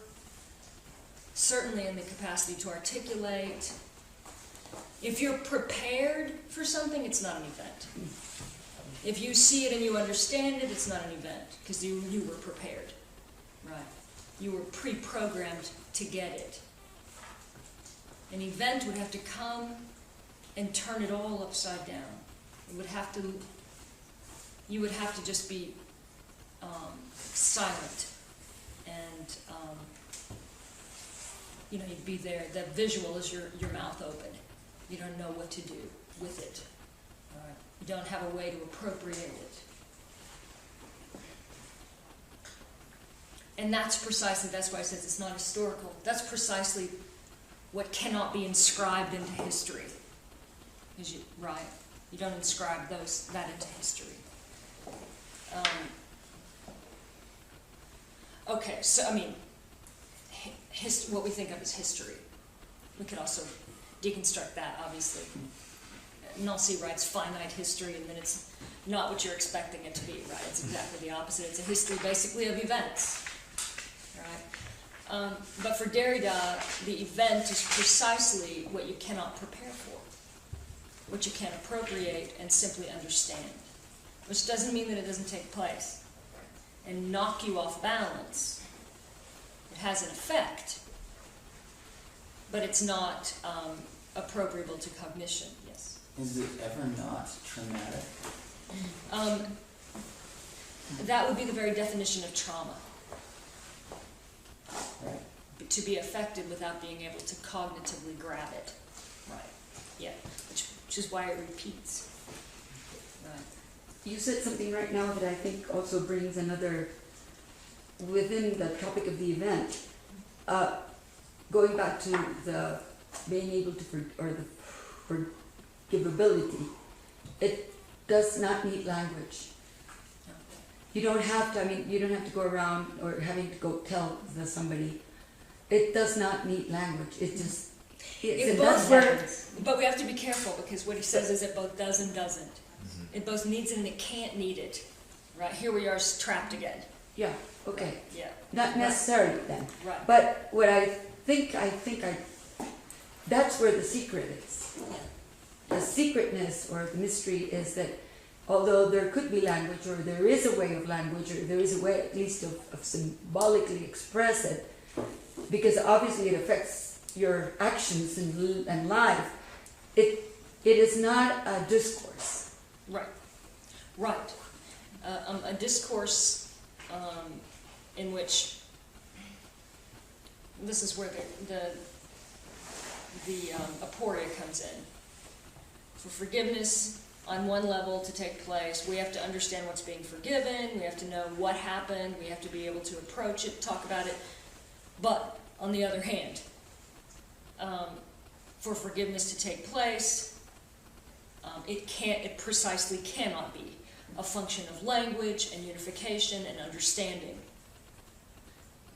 certainly in the capacity to articulate. If you're prepared for something, it's not an event. If you see it and you understand it, it's not an event, because you were prepared, right? You were pre-programmed to get it. An event would have to come and turn it all upside down. It would have to, you would have to just be silent, and you'd be there. The visual is your mouth open. You don't know what to do with it. You don't have a way to appropriate it. And that's why I said it's not historical. That's precisely what cannot be inscribed into history. Right? You don't inscribe that into history. Okay, so what we think of as history. We could also deconstruct that, obviously. Nancy writes finite history, and then it's not what you're expecting it to be, right? It's exactly the opposite. It's a history basically of events, right? But for Derrida, the event is precisely what you cannot prepare for, what you can't appropriate and simply understand, which doesn't mean that it doesn't take place and knock you off balance. It has an effect, but it's not appropriable to cognition. Yes? Is it ever not traumatic? That would be the very definition of trauma. Right. To be affected without being able to cognitively grab it. Right. Yeah. Which is why it repeats. Right. You said something right now that I think also brings another, within the topic of the event, going back to the being able to, the forgivability, it does not need language. You don't have to, you don't have to go around or having to go tell somebody. It does not need language. It just, but we have to be careful, because what he says is it both does and doesn't. Mm-hmm. It both needs it and it can't need it. Right? Here we are trapped again. Yeah, okay. Yeah. Not necessarily then. Right. But what I think that's where the secret is. The secretness or the mystery is that although there could be language, or there is a way of language, or there is a way at least of symbolically express it, because obviously it affects your actions and life, it is not a discourse. Right. Right. A discourse in which this is where the aporia comes in. For forgiveness on one level to take place, we have to understand what's being forgiven, we have to know what happened, we have to be able to approach it, talk about it. But on the other hand, for forgiveness to take place, it precisely cannot be a function of language and unification and understanding,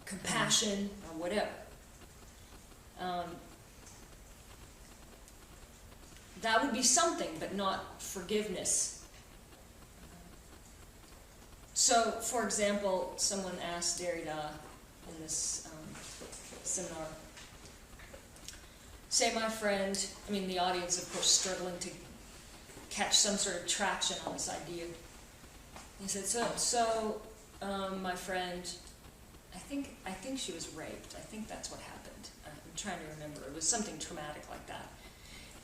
compassion, or whatever. That would be something, but not forgiveness. So, for example, someone asked Derrida in this seminar, say my friend, the audience, of course, struggling to catch some sort of traction on this idea. He said, so my friend, I think she was raped. I think that's what happened. I'm trying to remember. It was something traumatic like that.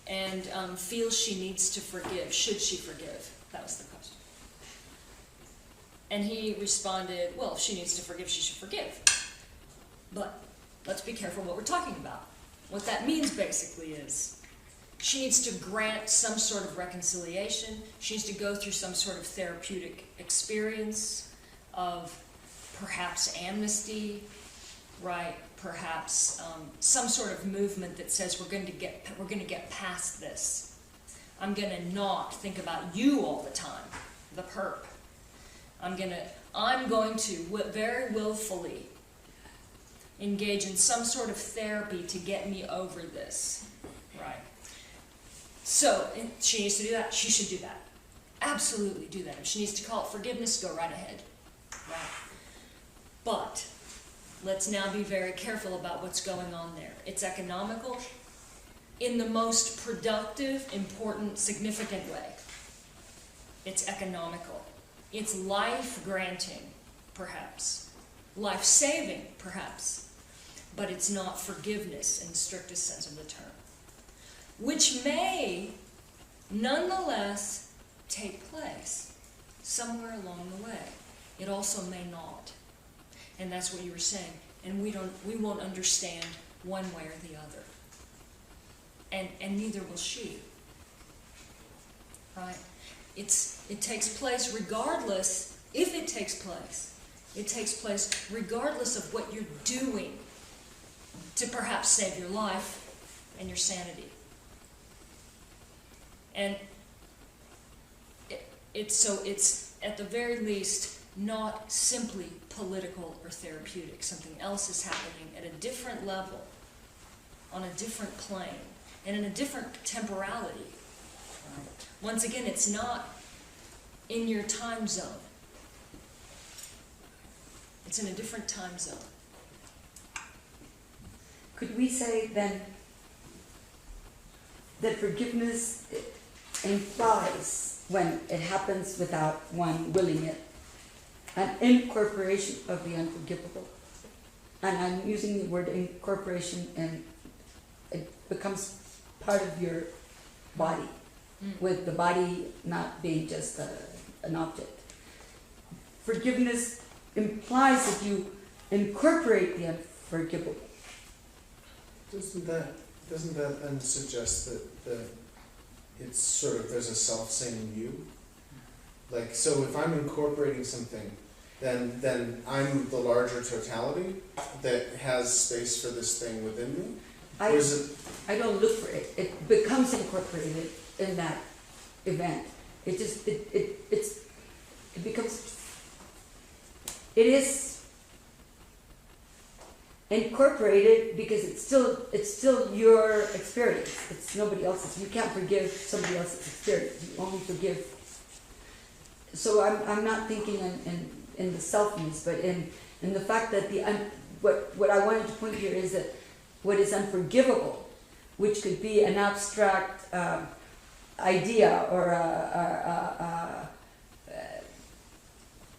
And feels she needs to forgive. Should she forgive? That was the question. And he responded, well, if she needs to forgive, she should forgive. But let's be careful what we're talking about. What that means basically is she needs to grant some sort of reconciliation. She needs to go through some sort of therapeutic experience of perhaps amnesty, right? Perhaps some sort of movement that says we're going to get past this. I'm going to not think about you all the time, the perp. I'm going to very willfully engage in some sort of therapy to get me over this, right? So, and she needs to do that, she should do that. Absolutely do that. If she needs to call it forgiveness, go right ahead, right? But, let's now be very careful about what's going on there. It's economical in the most productive, important, significant way. It's economical. It's life-granting, perhaps. Life-saving, perhaps. But it's not forgiveness in the strictest sense of the term. Which may, nonetheless, take place somewhere along the way. It also may not. And that's what you were saying. And we won't understand one way or the other. And neither will she. Right? It takes place regardless, if it takes place regardless of what you're doing to perhaps save your life and your sanity. And it's at the very least not simply political or therapeutic. Something else is happening at a different level, on a different plane, and in a different temporality. Once again, it's not in your time zone. It's in a different time zone. Could we say then that forgiveness implies, when it happens without one willing it, an incorporation of the unforgivable? And I'm using the word incorporation, and it becomes part of your body, with the body not being just an object. Forgiveness implies that you incorporate the unforgivable. Doesn't that then suggest that it's sort of, there's a self-same you? Like, so if I'm incorporating something, then I'm the larger totality that has space for this thing within me? Or is it? I don't look for it. It becomes incorporated in that event. It just it becomes. It is incorporated because it's still your experience. It's nobody else's. You can't forgive somebody else's experience. You only forgive. So I'm not thinking in the selfness, but in the fact that what I wanted to point here is that what is unforgivable, which could be an abstract idea or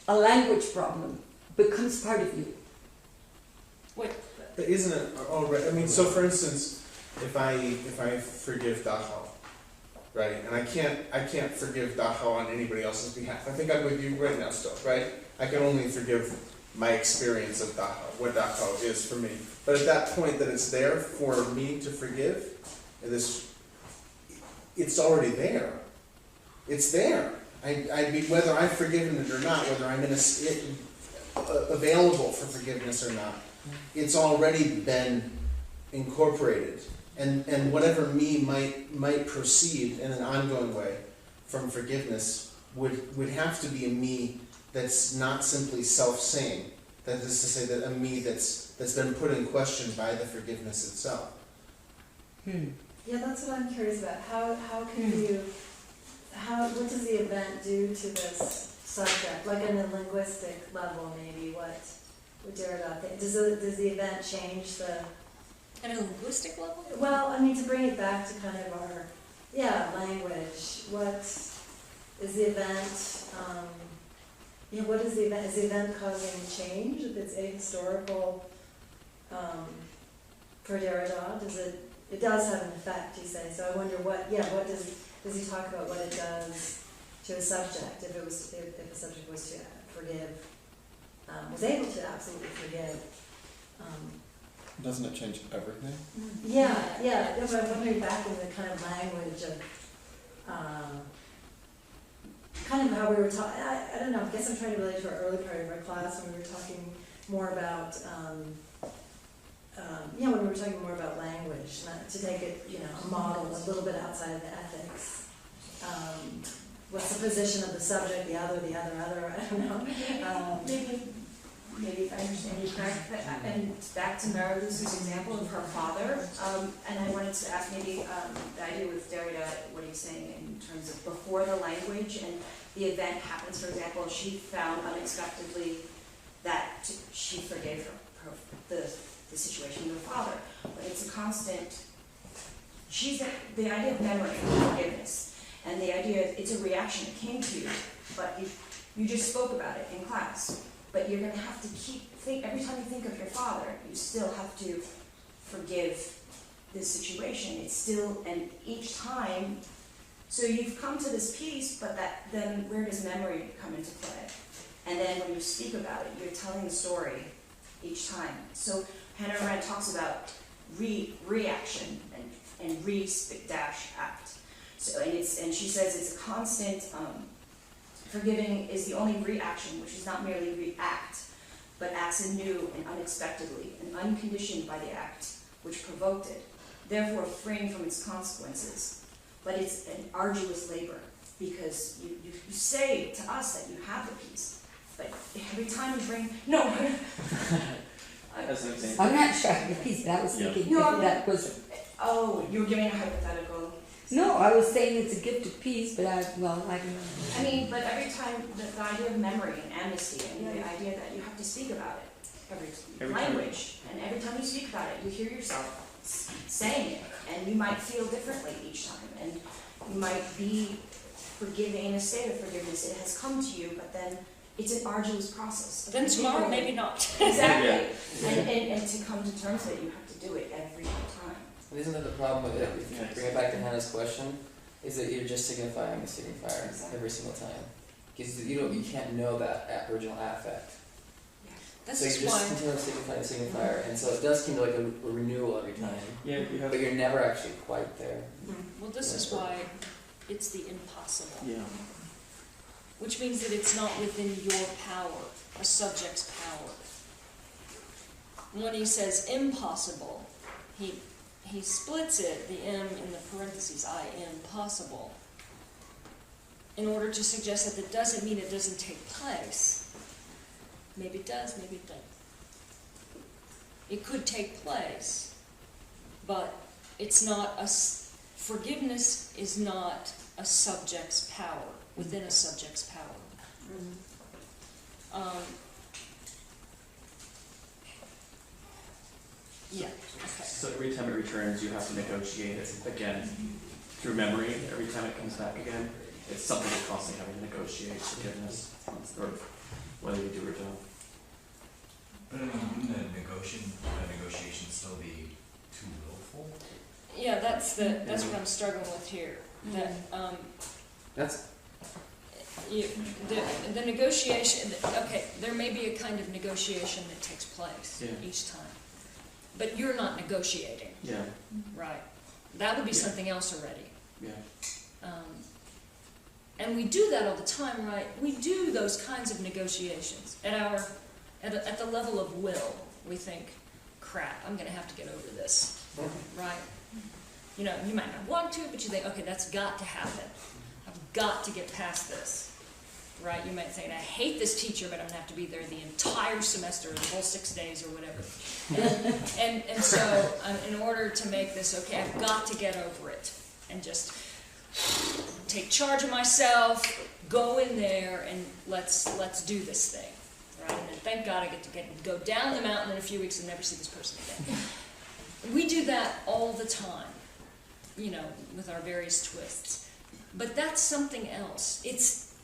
a language problem, becomes part of you. Wait. But isn't it already? I mean, so for instance, if I forgive Dachau, right, and I can't forgive Dachau on anybody else's behalf. I think I'm with you right now still, right? I can only forgive my experience of Dachau, what Dachau is for me. But at that point that it's there for me to forgive, it's already there. It's there. Whether I've forgiven it or not, whether I'm available for forgiveness or not, it's already been incorporated. And whatever me might proceed in an ongoing way from forgiveness would have to be a me that's not simply self-same. That is to say, that a me that's been put in question by the forgiveness itself. Yeah, that's what I'm curious about. How can you, what does the event do to this subject? Like on a linguistic level, maybe, what would Derrida think? Does the event change the... At a linguistic level? Well, I mean, to bring it back to kind of our, language, what is the event, what is the event? Is the event causing change? If it's ahistorical, for Derrida, it does have an effect, you say. So I wonder what does he talk about what it does to a subject, if a subject was to forgive, was able to absolutely forgive. Doesn't it change everything? Yeah, but I'm wondering back in the kind of language of, kind of how we were talking, I don't know, I guess I'm trying to relate to our early part of our class when we were talking more about, when we were talking more about language, not to take it, a model a little bit outside of the ethics. What's the position of the subject, the other, I don't know. maybe if I understand you correct, but, and back to Mary Lou's example of her father, and I wanted to ask maybe the idea with Derrida, what he's saying in terms of before the language and the event happens, for example, she found unexpectedly that she forgave the situation with her father, but it's a constant, the idea of memory and forgiveness, and the idea, it's a reaction that came to you, but you just spoke about it in class. But you're going to have to every time you think of your father, you still have to forgive this situation. It's still, and each time, so you've come to this piece, but then where does memory come into play? And then when you speak about it, you're telling the story each time. So Hannah Arendt talks about reaction and re-act. So, and she says it's a constant, forgiving is the only reaction, which is not merely react, but acts anew and unexpectedly, and unconditioned by the act which provoked it, therefore free from its consequences. But it's an arduous labor, because you say to us that you have the peace, but every time you bring, no. As an example. I'm not sure I have the peace, but I was thinking that was. Oh, you were giving a hypothetical. No, I was saying it's a gift of peace, but I don't know. I mean, but every time, the idea of memory and amnesty, and the idea that you have to speak about it, every language, and every time you speak about it, you hear yourself saying it, and you might feel differently each time, and you might be forgiving, in a state of forgiveness. It has come to you, but then it's an arduous process. Then tomorrow, maybe not. Exactly. And to come to terms with it, you have to do it every time. Isn't that the problem with it? If you bring it back to Hannah's question, is that you're just signifying a signifier every single time. Because you can't know that original affect. That's so you're just continually signifying a signifier, and so it does seem like a renewal every time. Yeah, but you're never actually quite there. Well, this is why it's the impossible. Yeah. Which means that it's not within your power, a subject's power. When he says impossible, he splits it, the M in the parentheses, I am possible, in order to suggest that that doesn't mean it doesn't take place. Maybe it does, maybe it doesn't. It could take place, but it's not forgiveness is not a subject's power, within a subject's power. Yeah, okay. So every time it returns, you have to negotiate it again through memory. Every time it comes back again, it's something you're constantly having to negotiate forgiveness, or whether you do or don't. But I mean, wouldn't a negotiation still be too willful? Yeah, that's what I'm struggling with here. That That's the negotiation. Okay, there may be a kind of negotiation that takes place each time, but you're not negotiating. Yeah. Right. That would be something else already. Yeah. And we do that all the time, right? We do those kinds of negotiations at the level of will. We think, crap, I'm going to have to get over this, right? You know, you might not want to, but you think, okay, that's got to happen. I've got to get past this, right? You might think, I hate this teacher, but I'm going to have to be there the entire semester, the whole 6 days or whatever. And so, in order to make this okay, I've got to get over it and just take charge of myself, go in there, and let's do this thing, right? And then thank God I get to go down the mountain in a few weeks and never see this person again. We do that all the time, you know, with our various twists. But that's something else. It's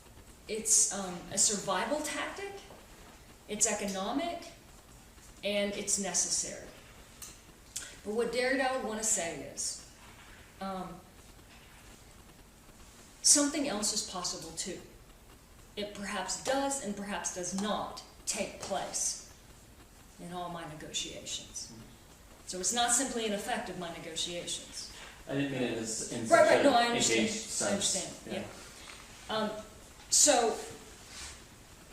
a survival tactic, it's economic, and it's necessary. But what Derrida would want to say is, something else is possible too. It perhaps does and perhaps does not take place in all my negotiations. So it's not simply an effect of my negotiations. I didn't mean it as in Right, such no, an I understand. engaged sense. I understand, yeah. So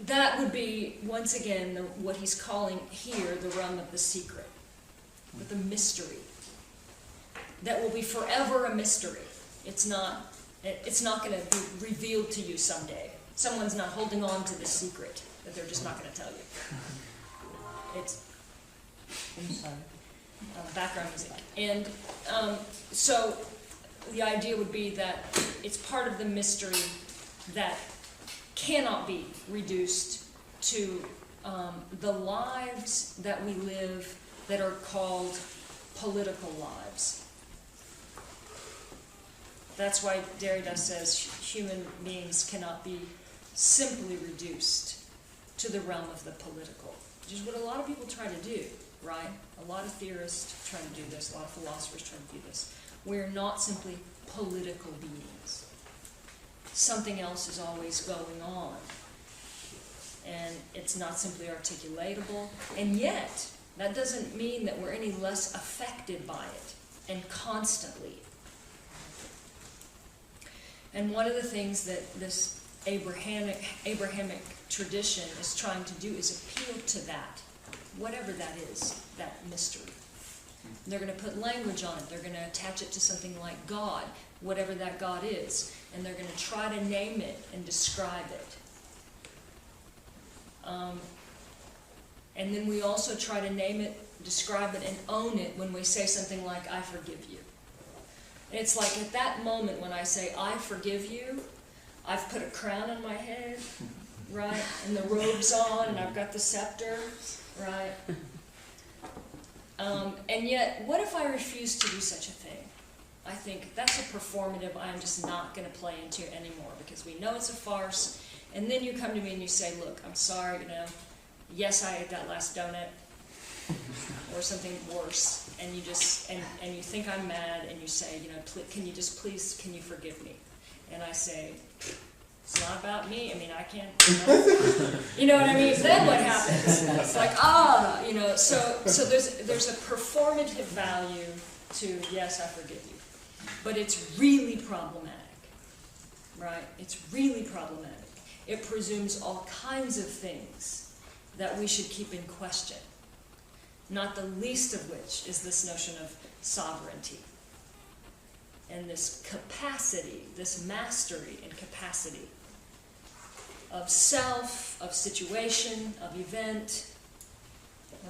that would be, once again, what he's calling here the realm of the secret, but the mystery. That will be forever a mystery. It's not going to be revealed to you someday. Someone's not holding on to the secret that they're just not going to tell you. It's I'm sorry. background music. And so the idea would be that it's part of the mystery that cannot be reduced to the lives that we live that are called political lives. That's why Derrida says human beings cannot be simply reduced to the realm of the political, which is what a lot of people try to do, right? A lot of theorists try to do this, a lot of philosophers try to do this. We're not simply political beings. Something else is always going on, and it's not simply articulatable, and yet that doesn't mean that we're any less affected by it, and constantly. And one of the things that this Abrahamic tradition is trying to do is appeal to that, whatever that is, that mystery. They're going to put language on it. They're going to attach it to something like God, whatever that God is, and they're going to try to name it and describe it. And then we also try to name it, describe it, and own it when we say something like, I forgive you. And it's like at that moment when I say, I forgive you, I've put a crown on my head, right? And the robe's on, and I've got the scepter, right? And yet, what if I refuse to do such a thing? I think that's a performative I'm just not going to play into anymore, because we know it's a farce. And then you come to me and you say, look, I'm sorry, yes, I ate that last donut, or something worse, and you just, and you think I'm mad, and you say, can you forgive me? And I say, it's not about me, I can't, you know what I mean? Then what happens? It's like, so there's a performative value to, yes, I forgive you. But it's really problematic, right? It's really problematic. It presumes all kinds of things that we should keep in question, not the least of which is this notion of sovereignty and this capacity, this mastery and capacity of self, of situation, of event,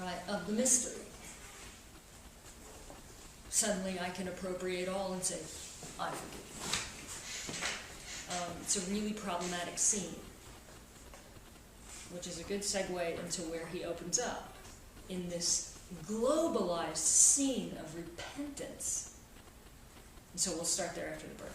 right, of the mystery. Suddenly I can appropriate all and say, I forgive you. It's a really problematic scene, which is a good segue into where he opens up in this globalized scene of repentance. And so we'll start there after the break.